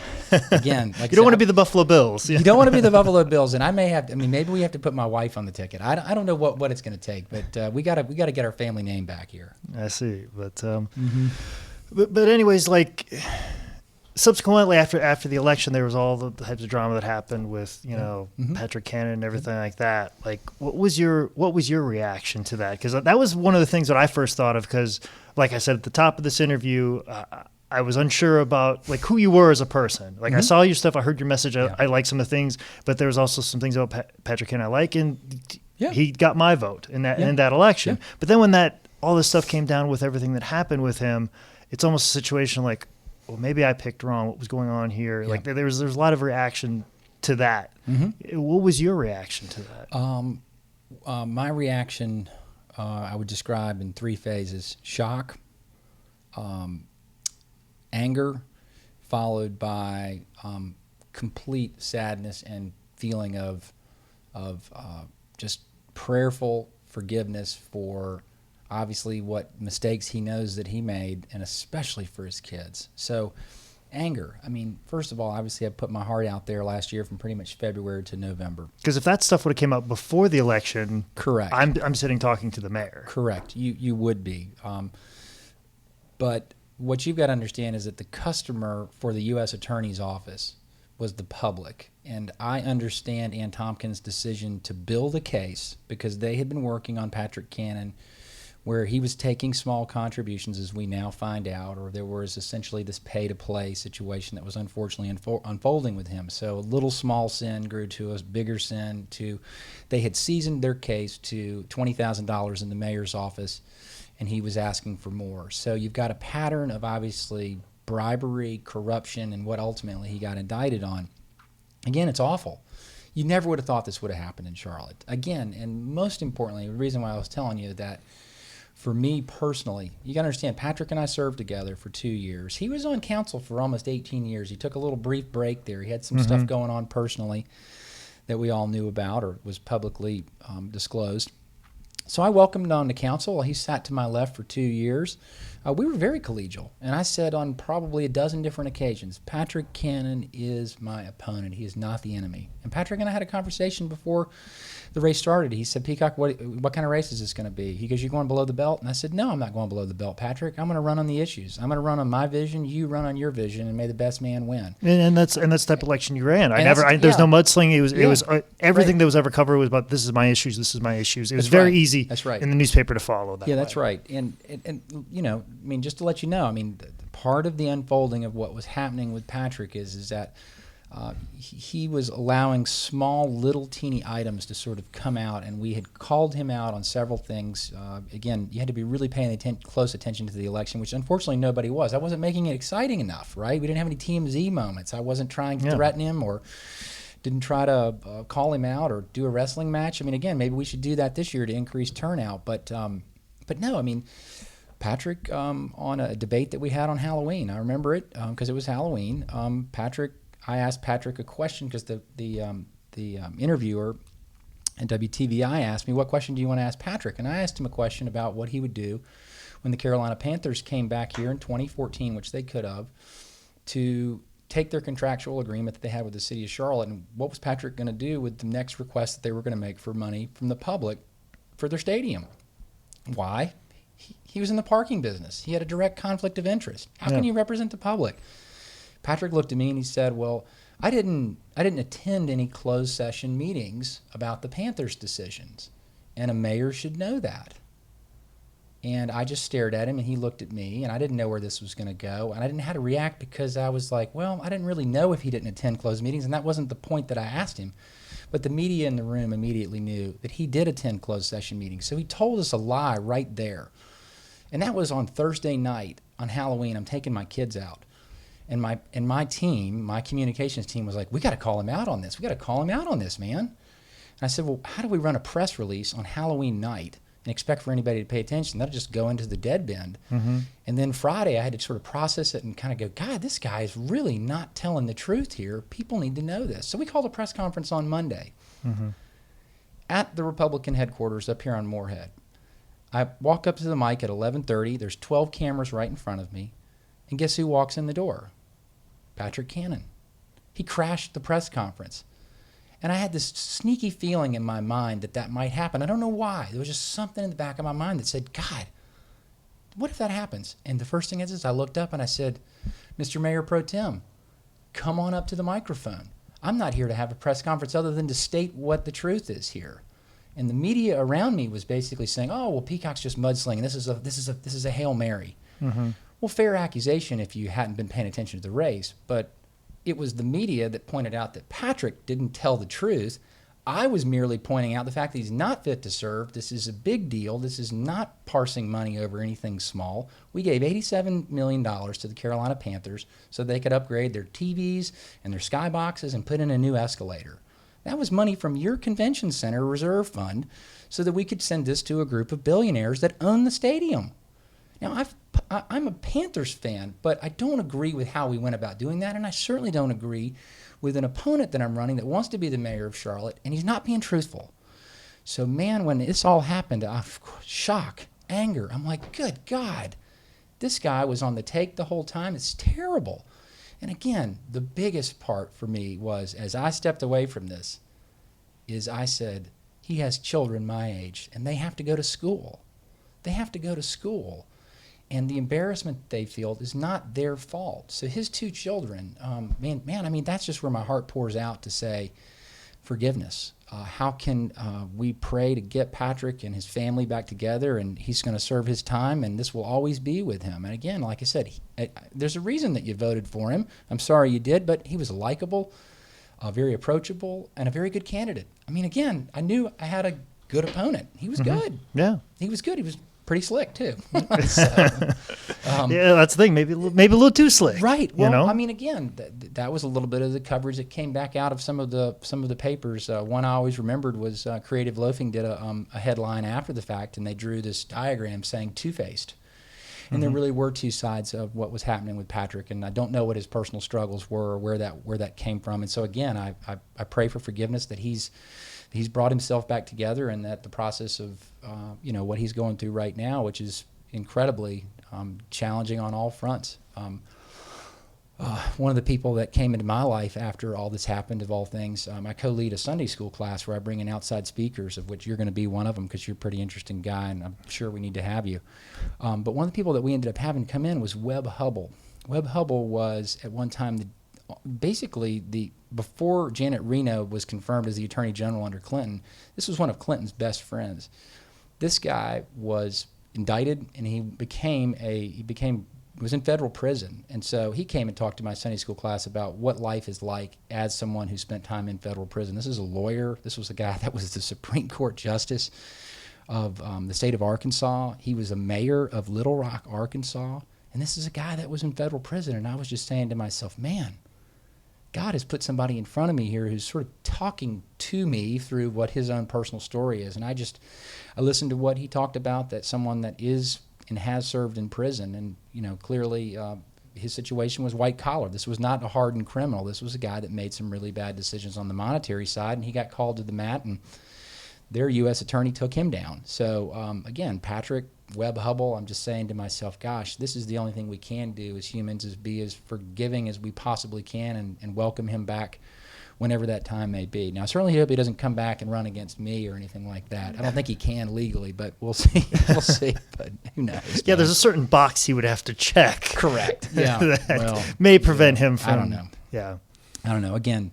Again, you don't want to be the Buffalo Bills. You don't want to be the Buffalo Bills, and maybe we have to put my wife on the ticket. I don't know what it's going to take, but we got to get our family name back here. I see, but anyways, subsequently after the election, there was all the types of drama that happened with Patrick Cannon and everything like that. What was your reaction to that? Because that was one of the things that I first thought of. Because, like I said at the top of this interview, I was unsure about who you were as a person. I saw your stuff, I heard your message, I like some of the things, but there was also some things about Patrick Cannon I like, and he got my vote in that election. Yeah. But then when all this stuff came down with everything that happened with him, it's almost a situation well, maybe I picked wrong. What was going on here? Yeah. There's a lot of reaction to that. What was your reaction to that? My reaction, I would describe in three phases: shock, anger, followed by complete sadness and feeling of just prayerful forgiveness for obviously what mistakes he knows that he made, and especially for his kids. So Anger. I mean, first of all, obviously I put my heart out there last year from pretty much February to November. Because if that stuff would have came out before the election, correct, I'm sitting talking to the mayor. Correct. You would be. But what you've got to understand is that the customer for the U.S. Attorney's Office was the public. And I understand Ann Tompkins' decision to build a case because they had been working on Patrick Cannon where he was taking small contributions, as we now find out, or there was essentially this pay-to-play situation that was unfortunately unfolding with him. So a little small sin grew to a bigger sin. They had seasoned their case to $20,000 in the mayor's office, and he was asking for more. So you've got a pattern of obviously bribery, corruption, and what ultimately he got indicted on. Again, it's awful. You never would have thought this would have happened in Charlotte. Again, and most importantly, the reason why I was telling you that, for me personally, you got to understand, Patrick and I served together for 2 years. He was on council for almost 18 years. He took a little brief break there. He had some stuff going on personally that we all knew about or was publicly disclosed. So I welcomed him on to council. He sat to my left for 2 years. We were very collegial, and I said on probably a dozen different occasions, Patrick Cannon is my opponent. He is not the enemy. And Patrick and I had a conversation before the race started. He said, Peacock, what kind of race is this going to be? He goes, you going below the belt? And I said, no, I'm not going below the belt, Patrick. I'm going to run on the issues. I'm going to run on my vision. You run on your vision, and may the best man win. And that's the type of election you ran. There's no mudslinging. It was everything that was ever covered was about this is my issues, this is my issues. It was very easy in the newspaper to follow that. Yeah, that's right. And you know, I mean, just to let you know, I mean, part of the unfolding of what was happening with Patrick is that he was allowing small, little, teeny items to sort of come out, and we had called him out on several things. Again, you had to be really paying close attention to the election, which unfortunately nobody was. I wasn't making it exciting enough, right? We didn't have any TMZ moments. I wasn't trying to threaten him or didn't try to call him out or do a wrestling match. I mean, again, maybe we should do that this year to increase turnout. But no, I mean, Patrick, on a debate that we had on Halloween, I remember it because it was Halloween. I asked Patrick a question because the interviewer at WTVI asked me, what question do you want to ask Patrick? And I asked him a question about what he would do when the Carolina Panthers came back here in 2014, which they could have, to take their contractual agreement that they had with the city of Charlotte, and what was Patrick going to do with the next request that they were going to make for money from the public for their stadium? Why? He was in the parking business. He had a direct conflict of interest. How can you represent the public? Patrick looked at me and he said, well, I didn't attend any closed session meetings about the Panthers' decisions, and a mayor should know that. And I just stared at him, and he looked at me, and I didn't know where this was going to go, and I didn't know how to react because I was like, well, I didn't really know if he didn't attend closed meetings, and that wasn't the point that I asked him. But the media in the room immediately knew that he did attend closed session meetings, so he told us a lie right there. And that was on Thursday night on Halloween. I'm taking my kids out. And my team, my communications team, was like, we got to call him out on this. We got to call him out on this, man. And I said, well, how do we run a press release on Halloween night and expect for anybody to pay attention? That'll just go into the dead bend. And then Friday, I had to sort of process it and kind of go, God, this guy is really not telling the truth here. People need to know this. So we called a press conference on Monday at the Republican headquarters up here on Moorhead. I walk up to the mic at 11:30. There's 12 cameras right in front of me. And guess who walks in the door? Patrick Cannon. He crashed the press conference. And I had this sneaky feeling in my mind that might happen. I don't know why. There was just something in the back of my mind that said, God, what if that happens? And the first thing is I looked up and I said, Mr. Mayor Pro Tem, come on up to the microphone. I'm not here to have a press conference other than to state what the truth is here. And the media around me was basically saying, oh, well, Peacock's just mudslinging. This is a Hail Mary. Well, fair accusation if you hadn't been paying attention to the race, but it was the media that pointed out that Patrick didn't tell the truth. I was merely pointing out the fact that he's not fit to serve. This is a big deal. This is not parsing money over anything small. We gave $87 million to the Carolina Panthers so they could upgrade their TVs and their skyboxes and put in a new escalator. That was money from your convention center reserve fund so that we could send this to a group of billionaires that own the stadium. Now, I'm a Panthers fan, but I don't agree with how we went about doing that, and I certainly don't agree with an opponent that I'm running that wants to be the mayor of Charlotte, and he's not being truthful. So, man, when this all happened, shock, anger, I'm like, good God, this guy was on the take the whole time. It's terrible. And again, the biggest part for me was, as I stepped away from this, is I said, he has children my age, and they have to go to school. They have to go to school. And the embarrassment they feel is not their fault. So his 2 children, man, I mean, that's just where my heart pours out to say, forgiveness. How can we pray to get Patrick and his family back together, and he's going to serve his time, and this will always be with him. And again, like I said, there's a reason that you voted for him. I'm sorry you did, but he was likable, very approachable, and a very good candidate. I mean, again, I knew I had a good opponent. He was good. Yeah. He was good. He was pretty slick too. So, yeah, that's the thing. Maybe a little too slick. Right. Well, you know? I mean, again, that was a little bit of the coverage that came back out of some of the papers. One I always remembered was Creative Loafing did a headline after the fact, and they drew this diagram saying two-faced. And there really were 2 sides of what was happening with Patrick, and I don't know what his personal struggles were or where that came from. And so again, I pray for forgiveness that he's brought himself back together, and that the process of what he's going through right now, which is incredibly challenging on all fronts. One of the people that came into my life after all this happened, of all things, I co-lead a Sunday school class where I bring in outside speakers, of which you're going to be one of them because you're a pretty interesting guy, and I'm sure we need to have you. But one of the people that we ended up having come in was Webb Hubble. Webb Hubble was at one time before Janet Reno was confirmed as the Attorney General under Clinton. This was one of Clinton's best friends. This guy was indicted, and he was in federal prison. And so he came and talked to my Sunday school class about what life is like as someone who spent time in federal prison. This is a lawyer. This was a guy that was the Supreme Court Justice of the state of Arkansas. He was a mayor of Little Rock, Arkansas. And this is a guy that was in federal prison. And I was just saying to myself, man, God has put somebody in front of me here who's sort of talking to me through what his own personal story is. And I listened to what he talked about, that someone that is and has served in prison, and clearly his situation was white collar. This was not a hardened criminal. This was a guy that made some really bad decisions on the monetary side, and he got called to the mat, and their U.S. attorney took him down. So again, Patrick, Webb Hubble, I'm just saying to myself, gosh, this is the only thing we can do as humans, is be as forgiving as we possibly can, and welcome him back whenever that time may be. Now, I certainly hope he doesn't come back and run against me or anything like that. I don't think he can legally, but we'll see. We'll see, but who knows? Yeah, there's a certain box he would have to check. Correct. Yeah. that may prevent him from. I don't know. Yeah. I don't know. Again,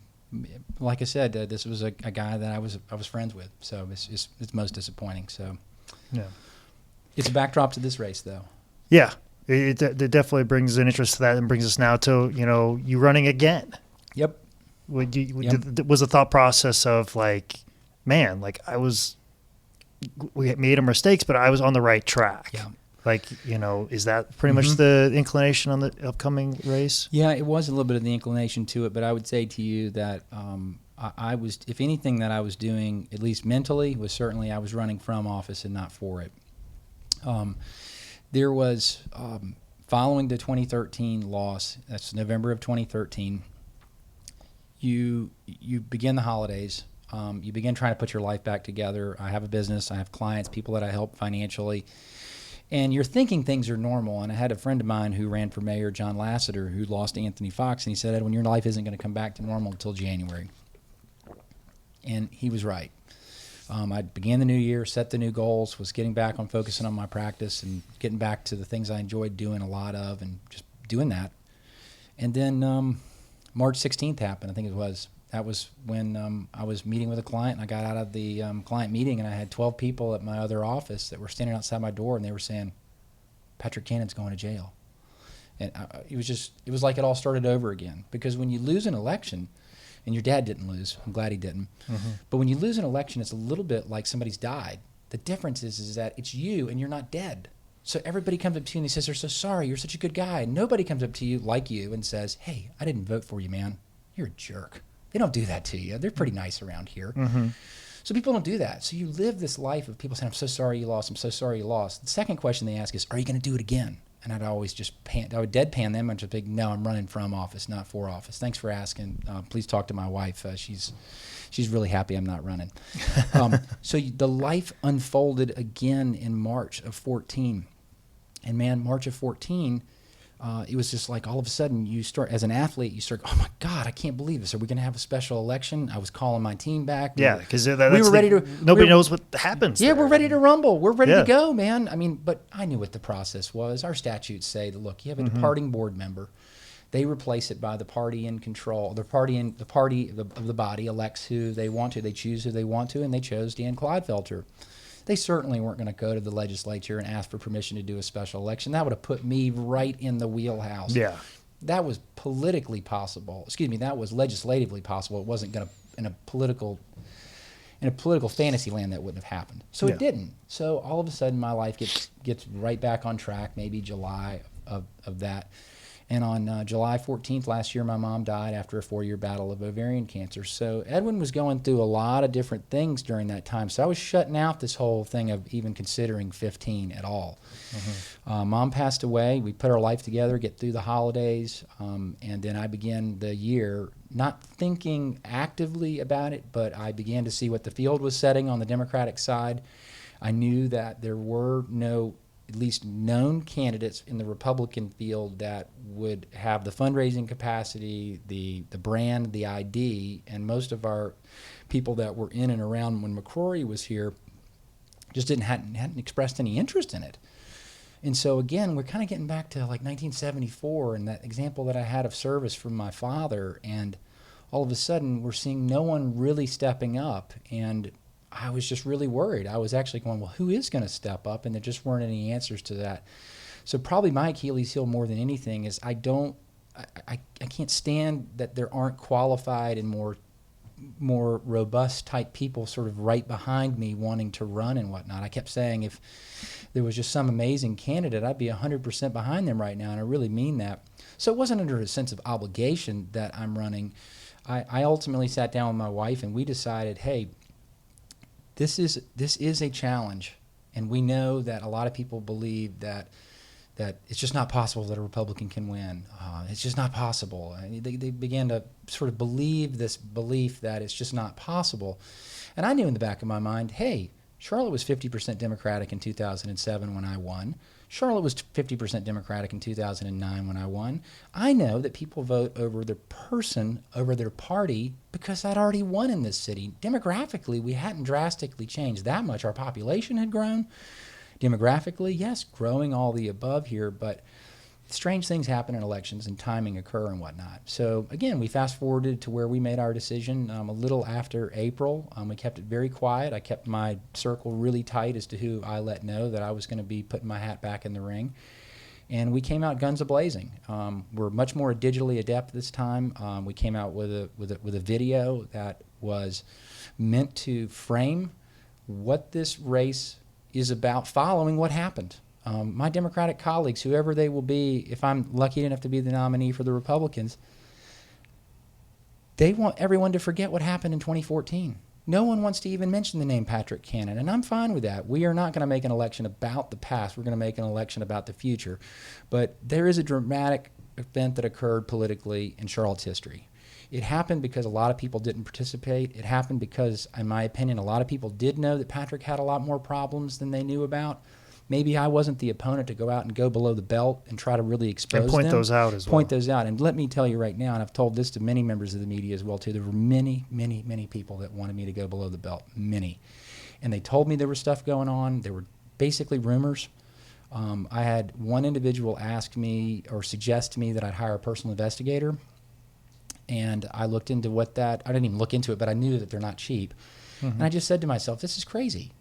like I said, this was a guy that I was friends with, so it's most disappointing. So, yeah. It's a backdrop to this race, though. Yeah, it definitely brings an interest to that, and brings us now to you running again. Yep. Was the thought process of we made mistakes, but I was on the right track. Yeah. Is that pretty much the inclination on the upcoming race? Yeah, it was a little bit of the inclination to it, but I would say to you that I was, if anything that I was doing, at least mentally, was certainly I was running from office and not for it. There was, following the 2013 loss, that's November of 2013, you begin the holidays. You begin trying to put your life back together. I have a business. I have clients, people that I help financially. And you're thinking things are normal. And I had a friend of mine who ran for mayor, John Lasseter, who lost Anthony Fox. And he said, Edwin, your life isn't going to come back to normal until January. And he was right. I began the new year, set the new goals, was getting back on focusing on my practice and getting back to the things I enjoyed doing a lot of, and just doing that. And then March 16th happened, I think it was. That was when I was meeting with a client, and I got out of the client meeting, and I had 12 people at my other office that were standing outside my door, and they were saying, Patrick Cannon's going to jail. And it was like it all started over again. Because when you lose an election, and your dad didn't lose, I'm glad he didn't, but when you lose an election, it's a little bit like somebody's died. The difference is that it's you, and you're not dead. So everybody comes up to you and he says, they're so sorry, you're such a good guy. And nobody comes up to you like you and says, hey, I didn't vote for you, man. You're a jerk. They don't do that to you. They're pretty nice around here. So people don't do that. So you live this life of people saying, I'm so sorry you lost. I'm so sorry you lost. The second question they ask is, are you going to do it again? And I'd always just I would deadpan them and just think, no, I'm running from office, not for office. Thanks for asking. Please talk to my wife. She's really happy I'm not running. So the life unfolded again in March of 14. And man, March of 14, it was just like all of a sudden you start, as an athlete, you start, oh my God, I can't believe this. Are we going to have a special election? I was calling my team back. Because we were ready to. Nobody knows what happens. Yeah, there. we're ready to rumble. We're ready to go, man. I mean, but I knew what the process was. Our statutes say that, look, you have a departing board member. They replace it by the party in control. The party of the body elects who they want to. They choose who they want to, and they chose Dan Clodfelter. They certainly weren't going to go to the legislature and ask for permission to do a special election. That would have put me right in the wheelhouse. Yeah. That was politically possible. Excuse me, that was legislatively possible. It wasn't going to, in a political fantasy land, that wouldn't have happened. So it didn't. So all of a sudden my life gets right back on track, maybe July of that. And on July 14th last year, my mom died after a 4-year battle of ovarian cancer. So Edwin was going through a lot of different things during that time. So I was shutting out this whole thing of even considering 15 at all. Mom passed away. We put our life together, get through the holidays, and then I began the year not thinking actively about it, but I began to see what the field was setting on the Democratic side. I knew that there were no at least known candidates in the Republican field that would have the fundraising capacity, the brand, the ID, and most of our people that were in and around when McCrory was here just hadn't expressed any interest in it. And so again, we're kind of getting back to like 1974 and that example that I had of service from my father, and all of a sudden we're seeing no one really stepping up, and I was just really worried. I was actually going, well, who is going to step up? And there just weren't any answers to that. So probably my Achilles heel more than anything is I can't stand that there aren't qualified and more robust type people sort of right behind me wanting to run and whatnot. I kept saying if there was just some amazing candidate, I'd be 100% behind them right now, and I really mean that. So it wasn't under a sense of obligation that I'm running. I ultimately sat down with my wife and we decided, hey, this is a challenge, and we know that a lot of people believe that it's just not possible that a Republican can win. It's just not possible. And they began to sort of believe this belief that it's just not possible. And I knew in the back of my mind, hey, Charlotte was 50% Democratic in 2007 when I won. Charlotte was 50% Democratic in 2009 when I won. I know that people vote over their person, over their party, because I'd already won in this city. Demographically, we hadn't drastically changed that much. Our population had grown. Demographically, yes, growing all the above here, but strange things happen in elections and timing occur and whatnot. So again, we fast forwarded to where we made our decision a little after April. We kept it very quiet. I kept my circle really tight as to who I let know that I was going to be putting my hat back in the ring. And we came out guns a-blazing. We're much more digitally adept this time. We came out with a video that was meant to frame what this race is about, following what happened. My Democratic colleagues, whoever they will be, if I'm lucky enough to be the nominee for the Republicans, they want everyone to forget what happened in 2014. No one wants to even mention the name Patrick Cannon, and I'm fine with that. We are not going to make an election about the past. We're going to make an election about the future. But there is a dramatic event that occurred politically in Charlotte's history. It happened because a lot of people didn't participate. It happened because, in my opinion, a lot of people did know that Patrick had a lot more problems than they knew about. Maybe I wasn't the opponent to go out and go below the belt and try to really expose them. And point those out as well. Point those out. And let me tell you right now, and I've told this to many members of the media as well too, there were many, many, many people that wanted me to go below the belt. Many. And they told me there was stuff going on. There were basically rumors. I had one individual ask me or suggest to me that I'd hire a personal investigator. And I looked into what that, I didn't even look into it, but I knew that they're not cheap. And I just said to myself, this is crazy.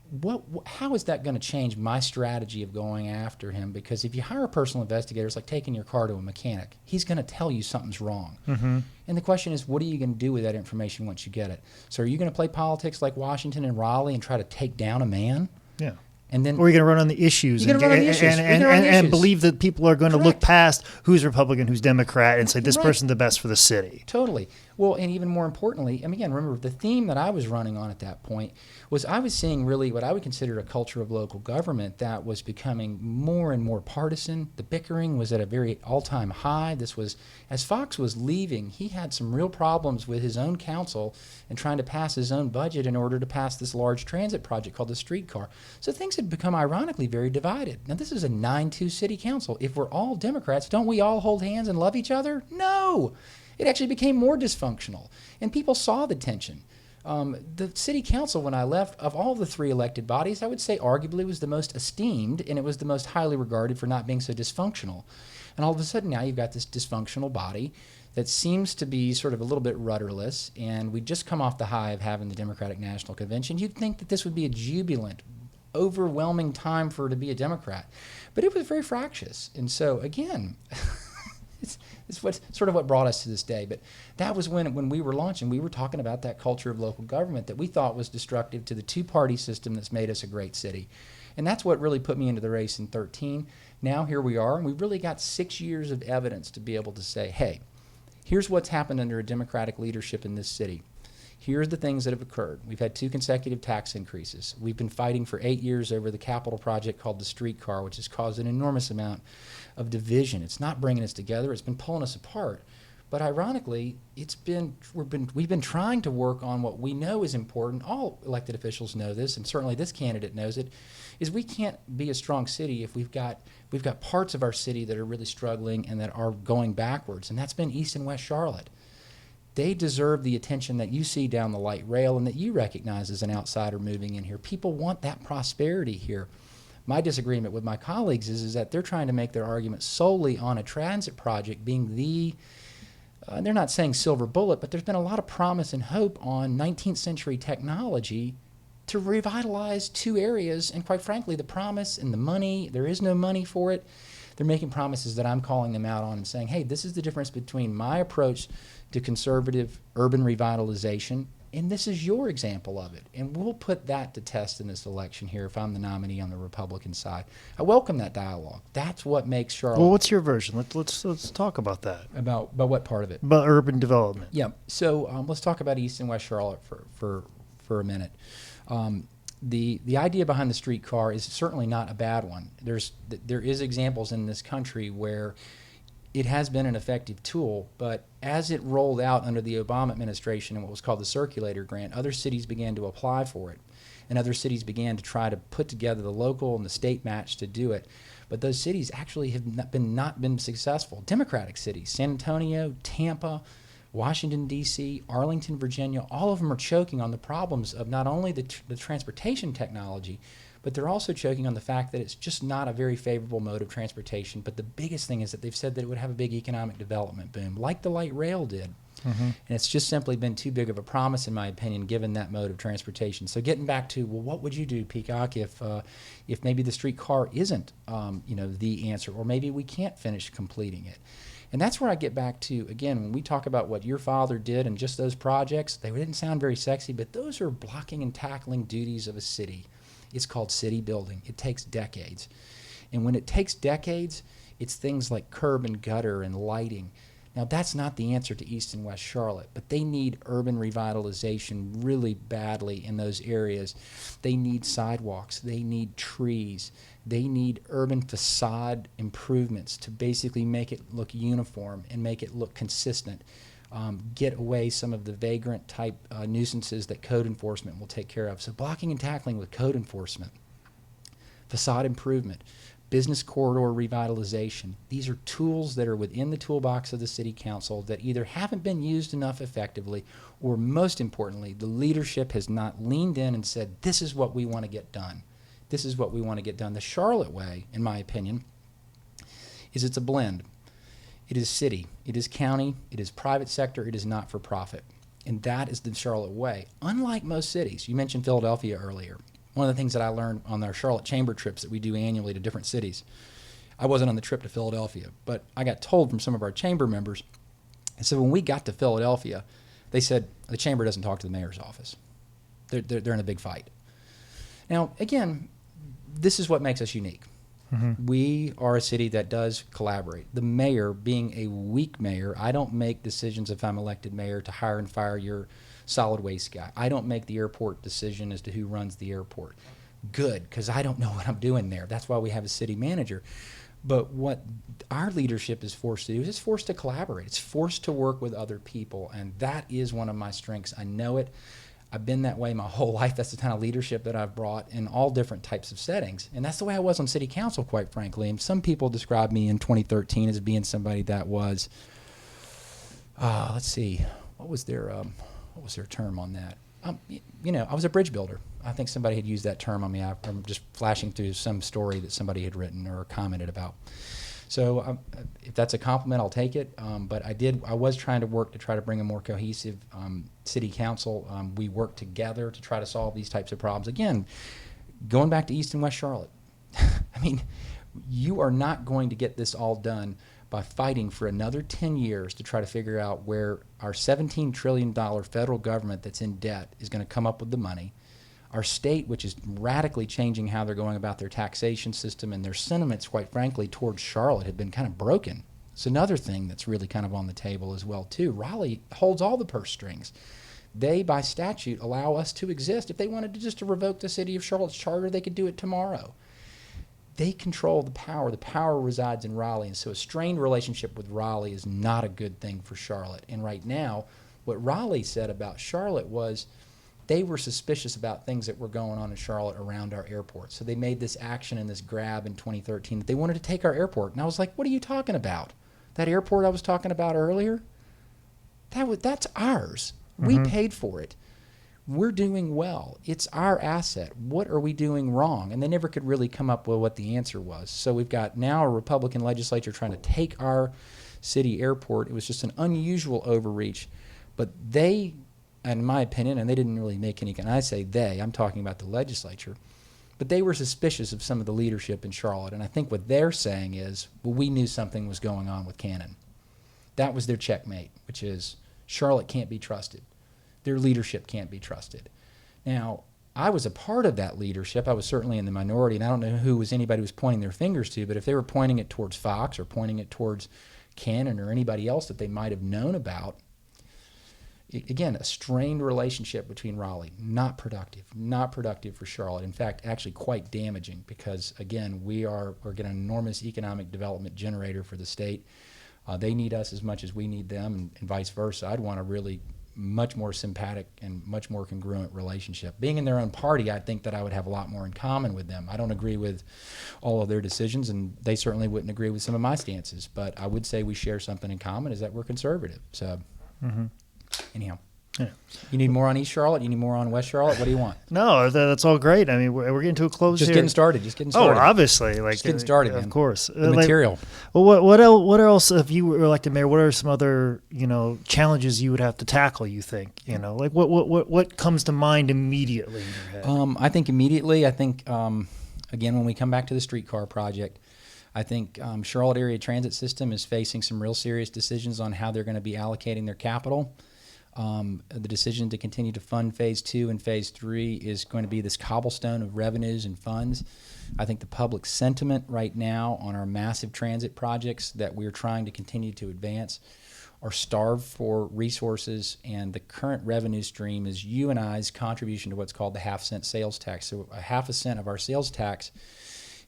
How is that going to change my strategy of going after him? Because if you hire a personal investigator, it's like taking your car to a mechanic. He's going to tell you something's wrong. And the question is, what are you going to do with that information once you get it? So are you going to play politics like Washington and Raleigh and try to take down a man? Yeah. And then, or are you going to run on the issues and believe that people are going to look past who's Republican, who's Democrat, and say this person's the best for the city? Totally. Well, and even more importantly, I mean, again, remember the theme that I was running on at that point was I was seeing really what I would consider a culture of local government that was becoming more and more partisan. The bickering was at a very all-time high. This was, as Fox was leaving, he had some real problems with his own council and trying to pass his own budget in order to pass this large transit project called the streetcar. So things had become ironically very divided. Now, this is a 9-2 city council. If we're all Democrats, don't we all hold hands and love each other? No. It actually became more dysfunctional, and people saw the tension. The city council, when I left, of all the 3 elected bodies, I would say arguably was the most esteemed, and it was the most highly regarded for not being so dysfunctional. And all of a sudden now you've got this dysfunctional body that seems to be sort of a little bit rudderless, and we just come off the high of having the Democratic National Convention. You'd think that this would be a jubilant, overwhelming time for her to be a Democrat, but it was very fractious. And so, again... It's what sort of what brought us to this day. But that was when we were launching, we were talking about that culture of local government that we thought was destructive to the 2-party system that's made us a great city. And that's what really put me into the race in 2013. Now here we are, and we've really got 6 years of evidence to be able to say, hey, here's what's happened under a Democratic leadership in this city. Here are the things that have occurred. We've had 2 consecutive tax increases. We've been fighting for 8 years over the capital project called the streetcar, which has caused an enormous amount of division. It's not bringing us together. It's been pulling us apart. But ironically, we've been trying to work on what we know is important. All elected officials know this, and certainly this candidate knows it, is we can't be a strong city if we've got parts of our city that are really struggling and that are going backwards. And that's been East and West Charlotte. They deserve the attention that you see down the light rail and that you recognize as an outsider moving in here. People want that prosperity here. My disagreement with my colleagues is that they're trying to make their argument solely on a transit project being they're not saying silver bullet, but there's been a lot of promise and hope on 19th century technology to revitalize 2 areas. And quite frankly, the promise and the money, there is no money for it. They're making promises that I'm calling them out on and saying, hey, this is the difference between my approach to conservative urban revitalization, and this is your example of it. And we'll put that to test in this election here if I'm the nominee on the Republican side. I welcome that dialogue. That's what makes Charlotte... Well, what's your version? Let's talk about that. About what part of it? About urban development. Yeah. So let's talk about East and West Charlotte for a minute. The idea behind the streetcar is certainly not a bad one. There is examples in this country where it has been an effective tool, but as it rolled out under the Obama administration in what was called the Circulator Grant, other cities began to apply for it, and other cities began to try to put together the local and the state match to do it. But those cities actually have not been successful. Democratic cities, San Antonio, Tampa, Washington, D.C., Arlington, Virginia, all of them are choking on the problems of not only the transportation technology, but they're also choking on the fact that it's just not a very favorable mode of transportation. But the biggest thing is that they've said that it would have a big economic development boom, like the light rail did. Mm-hmm. And it's just simply been too big of a promise, in my opinion, given that mode of transportation. So getting back to, well, what would you do, Peacock, if maybe the streetcar isn't the answer, or maybe we can't finish completing it? And that's where I get back to, again, when we talk about what your father did and just those projects, they didn't sound very sexy, but those are blocking and tackling duties of a city. It's called city building. It takes decades. And when it takes decades, it's things like curb and gutter and lighting. Now, that's not the answer to East and West Charlotte, but they need urban revitalization really badly in those areas. They need sidewalks. They need trees. They need urban facade improvements to basically make it look uniform and make it look consistent. Get away some of the vagrant type nuisances that code enforcement will take care of. So blocking and tackling with code enforcement, facade improvement, business corridor revitalization. These are tools that are within the toolbox of the city council that either haven't been used enough effectively, or most importantly, the leadership has not leaned in and said, this is what we want to get done. This is what we want to get done. The Charlotte way, in my opinion, is it's a blend. It is city, it is county, it is private sector, it is not-for-profit. And that is the Charlotte way. Unlike most cities, you mentioned Philadelphia earlier. One of the things that I learned on our Charlotte Chamber trips that we do annually to different cities, I wasn't on the trip to Philadelphia, but I got told from some of our chamber members, and so when we got to Philadelphia, they said, the chamber doesn't talk to the mayor's office. They're in a big fight. Now, again, this is what makes us unique. We are a city that does collaborate. The mayor, being a weak mayor, I don't make decisions if I'm elected mayor to hire and fire your solid waste guy. I don't make the airport decision as to who runs the airport. Good, because I don't know what I'm doing there. That's why we have a city manager. But what our leadership is forced to do is it's forced to collaborate. It's forced to work with other people, and that is one of my strengths. I know it. I've been that way my whole life. That's the kind of leadership that I've brought in all different types of settings. And that's the way I was on city council, quite frankly. And some people described me in 2013 as being somebody that was, let's see, what was their term on that? I was a bridge builder. I think somebody had used that term on me. I'm just flashing through some story that somebody had written or commented about. So if that's a compliment, I'll take it. But I was trying to work to try to bring a more cohesive city council. We worked together to try to solve these types of problems. Again, going back to East and West Charlotte, I mean, you are not going to get this all done by fighting for another 10 years to try to figure out where our $17 trillion federal government that's in debt is going to come up with the money. Our state, which is radically changing how they're going about their taxation system, and their sentiments, quite frankly, towards Charlotte have been kind of broken. It's another thing that's really kind of on the table as well, too. Raleigh holds all the purse strings. They, by statute, allow us to exist. If they wanted to revoke the city of Charlotte's charter, they could do it tomorrow. They control the power. The power resides in Raleigh, and so a strained relationship with Raleigh is not a good thing for Charlotte. And right now, what Raleigh said about Charlotte was they were suspicious about things that were going on in Charlotte around our airport. So they made this action and this grab in 2013 that they wanted to take our airport. And I was like, what are you talking about? That airport I was talking about earlier? That's ours. We paid for it. We're doing well. It's our asset. What are we doing wrong? And they never could really come up with what the answer was. So we've got now a Republican legislature trying to take our city airport. It was just an unusual overreach. But they, in my opinion, and they didn't really make any, and I say they, I'm talking about the legislature, but they were suspicious of some of the leadership in Charlotte. And I think what they're saying is, well, we knew something was going on with Cannon. That was their checkmate, which is Charlotte can't be trusted. Their leadership can't be trusted. Now, I was a part of that leadership. I was certainly in the minority, and I don't know who anybody was pointing their fingers to, but if they were pointing it towards Fox or pointing it towards Cannon or anybody else that they might have known about, again, a strained relationship between Raleigh, not productive for Charlotte. In fact, actually quite damaging because, again, we're getting an enormous economic development generator for the state. They need us as much as we need them, and vice versa. I'd want a really much more sympathetic and much more congruent relationship. Being in their own party, I think that I would have a lot more in common with them. I don't agree with all of their decisions, and they certainly wouldn't agree with some of my stances, but I would say we share something in common is that we're conservative. So anyhow. Yeah. You need more on East Charlotte? You need more on West Charlotte? What do you want? No, that's all great. I mean, we're getting to a close Just here. Getting started. Oh, obviously. Just getting started, man. Of course. The material. Well, what else, if you were elected mayor, what are some other, challenges you would have to tackle, you think? Like what comes to mind immediately in your head? I think immediately, again, when we come back to the streetcar project, I think Charlotte area transit system is facing some real serious decisions on how they're going to be allocating their capital. The decision to continue to fund Phase 2 and Phase 3 is going to be this cobblestone of revenues and funds. I think the public sentiment right now on our massive transit projects that we're trying to continue to advance are starved for resources, and the current revenue stream is you and I's contribution to what's called the half-cent sales tax. So a half a cent of our sales tax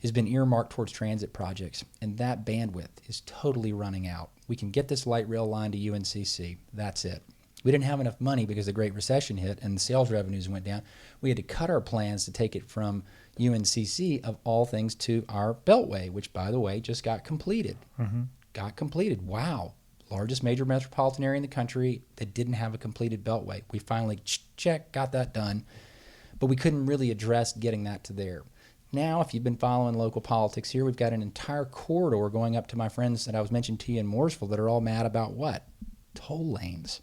has been earmarked towards transit projects, and that bandwidth is totally running out. We can get this light rail line to UNCC. That's it. We didn't have enough money because the Great Recession hit and the sales revenues went down. We had to cut our plans to take it from UNCC, of all things, to our Beltway, which, by the way, just got completed. Got completed. Wow. Largest major metropolitan area in the country that didn't have a completed Beltway. We finally, got that done. But we couldn't really address getting that to there. Now, if you've been following local politics here, we've got an entire corridor going up to my friends that I was mentioning to you in Mooresville that are all mad about what? Toll lanes.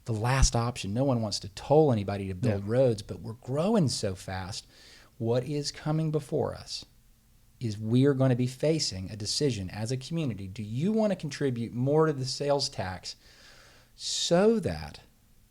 The last option. No one wants to toll anybody to build roads, but we're growing so fast. What is coming before us is we are going to be facing a decision as a community. Do you want to contribute more to the sales tax so that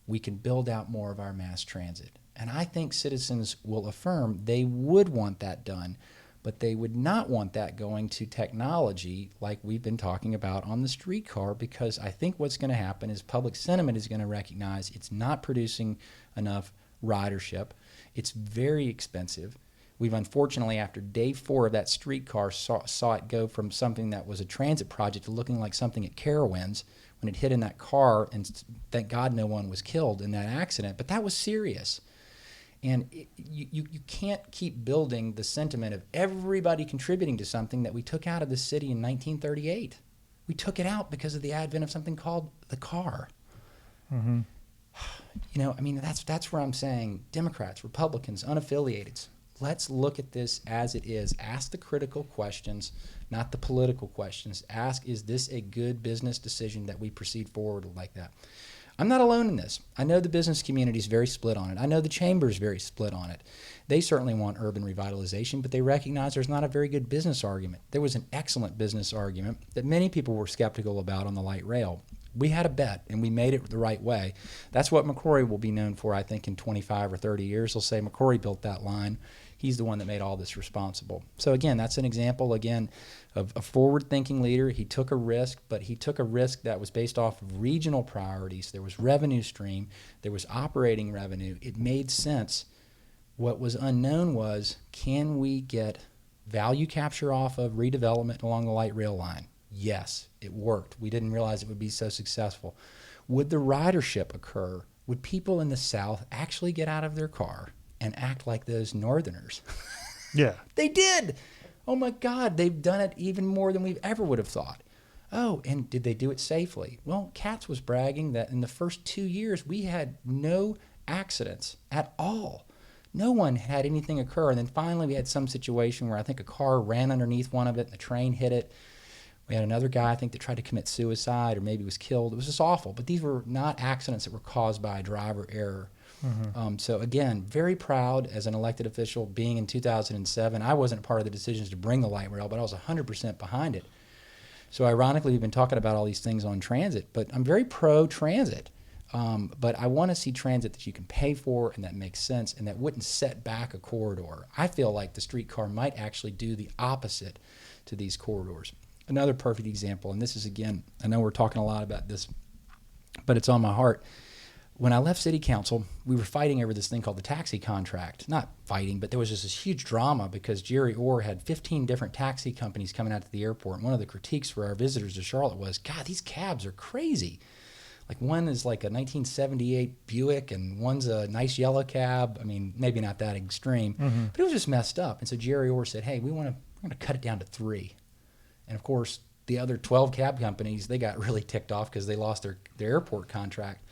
we can build out more of our mass transit? And I think citizens will affirm they would want that done, But they would not want that going to technology like we've been talking about on the streetcar, because I think what's going to happen is public sentiment is going to recognize it's not producing enough ridership. It's very expensive. We've unfortunately, after day 4 of that streetcar, saw it go from something that was a transit project to looking like something at Carowinds when it hit in that car, and thank God no one was killed in that accident. But that was serious. And you can't keep building the sentiment of everybody contributing to something that we took out of the city in 1938. We took it out because of the advent of something called the car. Mm-hmm. You know, I mean, that's where I'm saying Democrats, Republicans, unaffiliated, let's look at this as it is. Ask the critical questions, not the political questions. Ask, is this a good business decision that we proceed forward like that? I'm not alone in this. I know the business community is very split on it. I know the chamber is very split on it. They certainly want urban revitalization, but they recognize there's not a very good business argument. There was an excellent business argument that many people were skeptical about on the light rail. We had a bet, and we made it the right way. That's what McCrory will be known for, I think, in 25 or 30 years. They'll say McCrory built that line. He's the one that made all this responsible. So again, that's an example, again, of a forward-thinking leader. He took a risk, but he took a risk that was based off of regional priorities. There was revenue stream. There was operating revenue. It made sense. What was unknown was, can we get value capture off of redevelopment along the light rail line? Yes, it worked. We didn't realize it would be so successful. Would the ridership occur? Would people in the South actually get out of their car and act like those Northerners? Yeah. They did. Oh my God, they've done it even more than we ever would have thought. Oh, and did they do it safely? Well, Katz was bragging that in the first 2 years, we had no accidents at all. No one had anything occur. And then finally, we had some situation where I think a car ran underneath one of it and the train hit it. We had another guy, I think, that tried to commit suicide or maybe was killed. It was just awful. But these were not accidents that were caused by driver error. Mm-hmm. So again, very proud as an elected official being in 2007. I wasn't a part of the decisions to bring the light rail, but I was 100% behind it. So ironically, we've been talking about all these things on transit, but I'm very pro-transit. But I want to see transit that you can pay for and that makes sense and that wouldn't set back a corridor. I feel like the streetcar might actually do the opposite to these corridors. Another perfect example, and this is, again, I know we're talking a lot about this, but it's on my heart. When I left city council, we were fighting over this thing called the taxi contract. Not fighting, but there was just this huge drama because Jerry Orr had 15 different taxi companies coming out to the airport. And one of the critiques for our visitors to Charlotte was, God, these cabs are crazy. Like one is like a 1978 Buick and one's a nice yellow cab. I mean, maybe not that extreme, but it was just messed up. And so Jerry Orr said, hey, we're going to cut it down to 3. And of course, the other 12 cab companies, they got really ticked off because they lost their airport contract.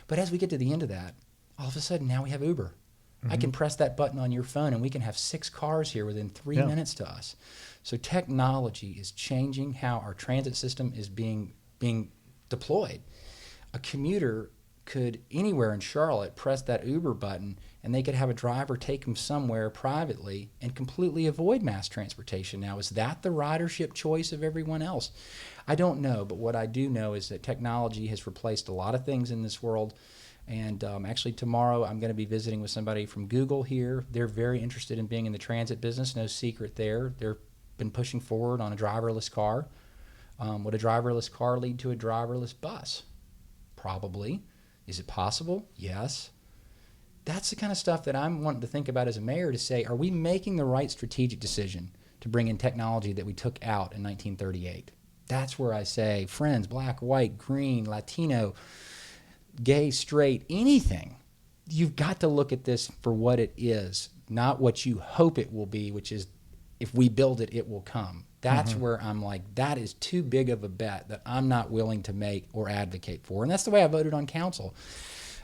But as we get to the end of that, all of a sudden now we have Uber. Mm-hmm. I can press that button on your phone and we can have 6 cars here within 3 minutes to us. So technology is changing how our transit system is being deployed. A commuter could, anywhere in Charlotte, press that Uber button and they could have a driver take them somewhere privately and completely avoid mass transportation. Now, is that the ridership choice of everyone else? I don't know, but what I do know is that technology has replaced a lot of things in this world. And actually tomorrow I'm going to be visiting with somebody from Google here. They're very interested in being in the transit business, no secret there. They've been pushing forward on a driverless car. Would a driverless car lead to a driverless bus? Probably. Is it possible? Yes. That's the kind of stuff that I'm wanting to think about as a mayor, to say, are we making the right strategic decision to bring in technology that we took out in 1938? That's where I say, friends, black, white, green, Latino, gay, straight, anything. You've got to look at this for what it is, not what you hope it will be, which is if we build it, it will come. That's where I'm like, that is too big of a bet that I'm not willing to make or advocate for. And that's the way I voted on council.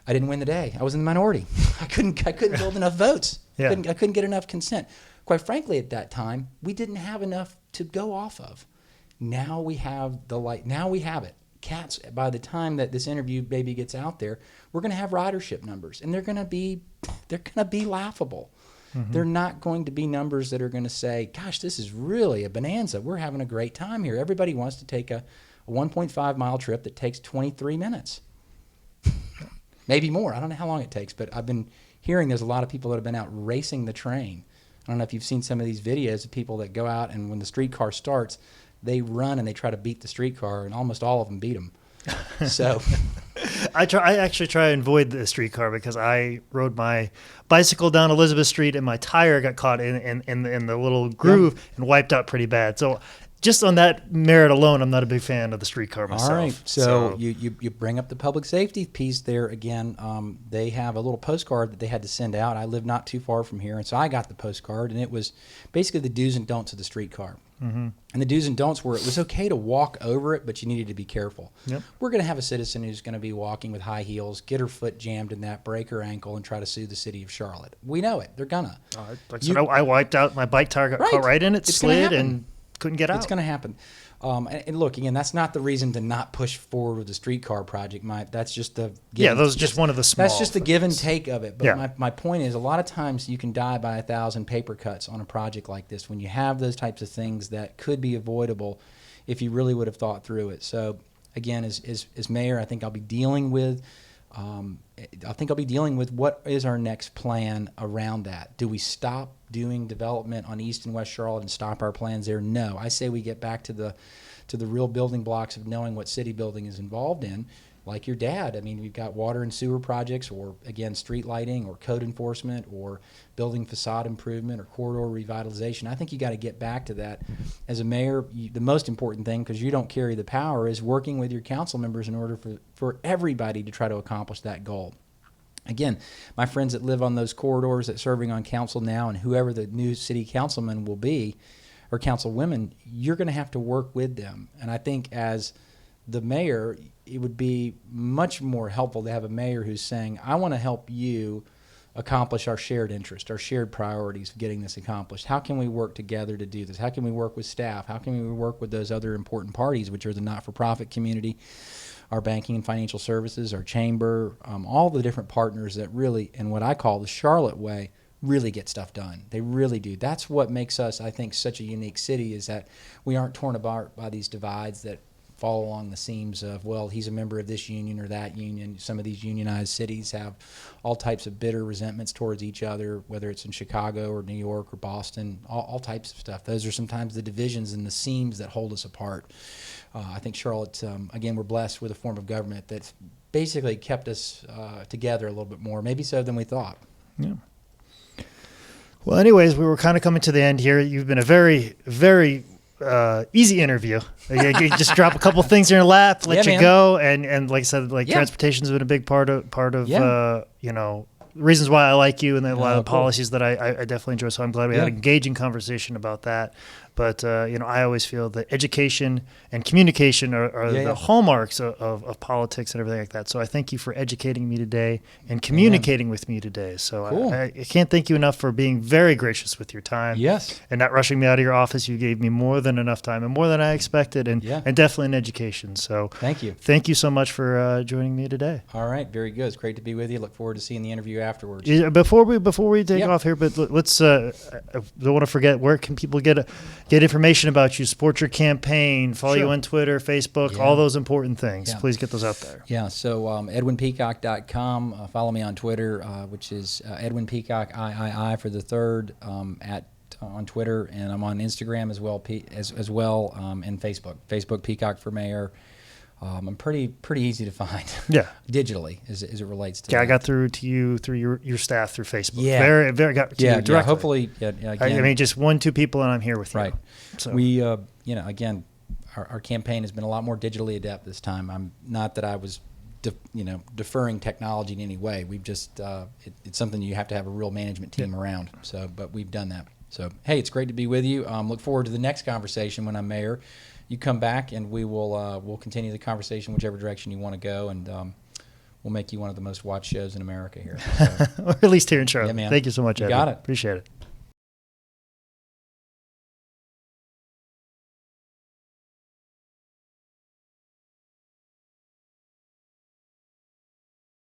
I didn't win the day. I was in the minority. I couldn't build enough votes. I couldn't get enough consent. Quite frankly, at that time, we didn't have enough to go off of. Now we have the light. Now we have it. Cats, by the time that this interview maybe gets out there, we're going to have ridership numbers, and they're going to be laughable. They're not going to be numbers that are going to say, gosh, this is really a bonanza. We're having a great time here. Everybody wants to take a 1.5-mile trip that takes 23 minutes. Maybe more. I don't know how long it takes, but I've been hearing there's a lot of people that have been out racing the train I don't know if you've seen some of these videos of people that go out and when the streetcar starts, they run and they try to beat the streetcar, and almost all of them beat them. So I actually try and avoid the streetcar because I rode my bicycle down Elizabeth Street and my tire got caught in the little groove and wiped out pretty bad. So just on that merit alone, I'm not a big fan of the streetcar myself. All right. So you bring up the public safety piece there again. They have a little postcard that they had to send out. I live not too far from here, and so I got the postcard, and it was basically the do's and don'ts of the streetcar. Mm-hmm. And the do's and don'ts were it was okay to walk over it, but you needed to be careful. Yep. We're going to have a citizen who's going to be walking with high heels, get her foot jammed in that, break her ankle, and try to sue the city of Charlotte. We know it. They're going to. Like I said, I wiped out my bike tire, got caught right in it, slid, and couldn't get out. It's going to happen. And look, again, that's not the reason to not push forward with the streetcar project. That's just the those are just one of the small. That's just the give and take of it. But Yeah. my point is, a lot of times you can die by 1,000 paper cuts on a project like this when you have those types of things that could be avoidable if you really would have thought through it. So again, as mayor, I think I'll be dealing with. What is our next plan around that. Do we stop doing development on East and West Charlotte and stop our plans there? No. I say we get back to the real building blocks of knowing what city building is involved in. Like your dad, I mean, we've got water and sewer projects, or again, street lighting, or code enforcement, or building facade improvement, or corridor revitalization. I think you got to get back to that. As a mayor, the most important thing, because you don't carry the power, is working with your council members in order for everybody to try to accomplish that goal. Again, my friends that live on those corridors that serving on council now, and whoever the new city councilman will be, or councilwomen, you're going to have to work with them. And I think as the mayor, it would be much more helpful to have a mayor who's saying, I want to help you accomplish our shared interest, our shared priorities of getting this accomplished. How can we work together to do this? How can we work with staff? How can we work with those other important parties, which are the not-for-profit community, our banking and financial services, our chamber, all the different partners that really, in what I call the Charlotte way, really get stuff done. They really do. That's what makes us, I think, such a unique city, is that we aren't torn apart by these divides that fall along the seams of, well, he's a member of this union or that union. Some of these unionized cities have all types of bitter resentments towards each other, whether it's in Chicago or New York or Boston, all types of stuff. Those are sometimes the divisions and the seams that hold us apart. I think Charlotte, again, we're blessed with a form of government that's basically kept us together a little bit more, maybe so than we thought. Yeah. Well, anyways, we were kind of coming to the end here. You've been a very, very easy interview. You just drop a couple things in your lap, let you go, and like I said, transportation's been a big part of reasons why I like you, and a lot of the policies that I definitely enjoy. So I'm glad we had an engaging conversation about that. But I always feel that education and communication are the hallmarks of politics and everything like that. So I thank you for educating me today and communicating with me today. So cool. I can't thank you enough for being very gracious with your time. Yes. And not rushing me out of your office. You gave me more than enough time and more than I expected, and definitely an education. So thank you. Thank you so much for joining me today. All right. Very good. It's great to be with you. Look forward to seeing the interview afterwards. Before we take off here, but let's I don't want to forget, where can people get information about you, support your campaign, follow you on Twitter, Facebook, all those important things. Please get those out there. Yeah, so edwinpeacock.com. Follow me on Twitter, which is Edwin Peacock, III for the third, on Twitter, and I'm on Instagram as well, and Facebook Peacock for Mayor. I'm pretty easy to find. Digitally as it relates to. I got through to you through your staff through Facebook. Very got to you directly. Hopefully, again, I mean, just 1-2 people, and I'm here with you. Right. So we, again, our campaign has been a lot more digitally adept this time. I'm not that I was, deferring technology in any way. We've just it's something you have to have a real management team around. So, but we've done that. So, hey, it's great to be with you. Look forward to the next conversation when I'm mayor. You come back, and we will we'll continue the conversation whichever direction you want to go, and we'll make you one of the most watched shows in America here. So. Or at least here in Charlotte. Yeah, man. Thank you so much, Edwin. You got it. Appreciate it.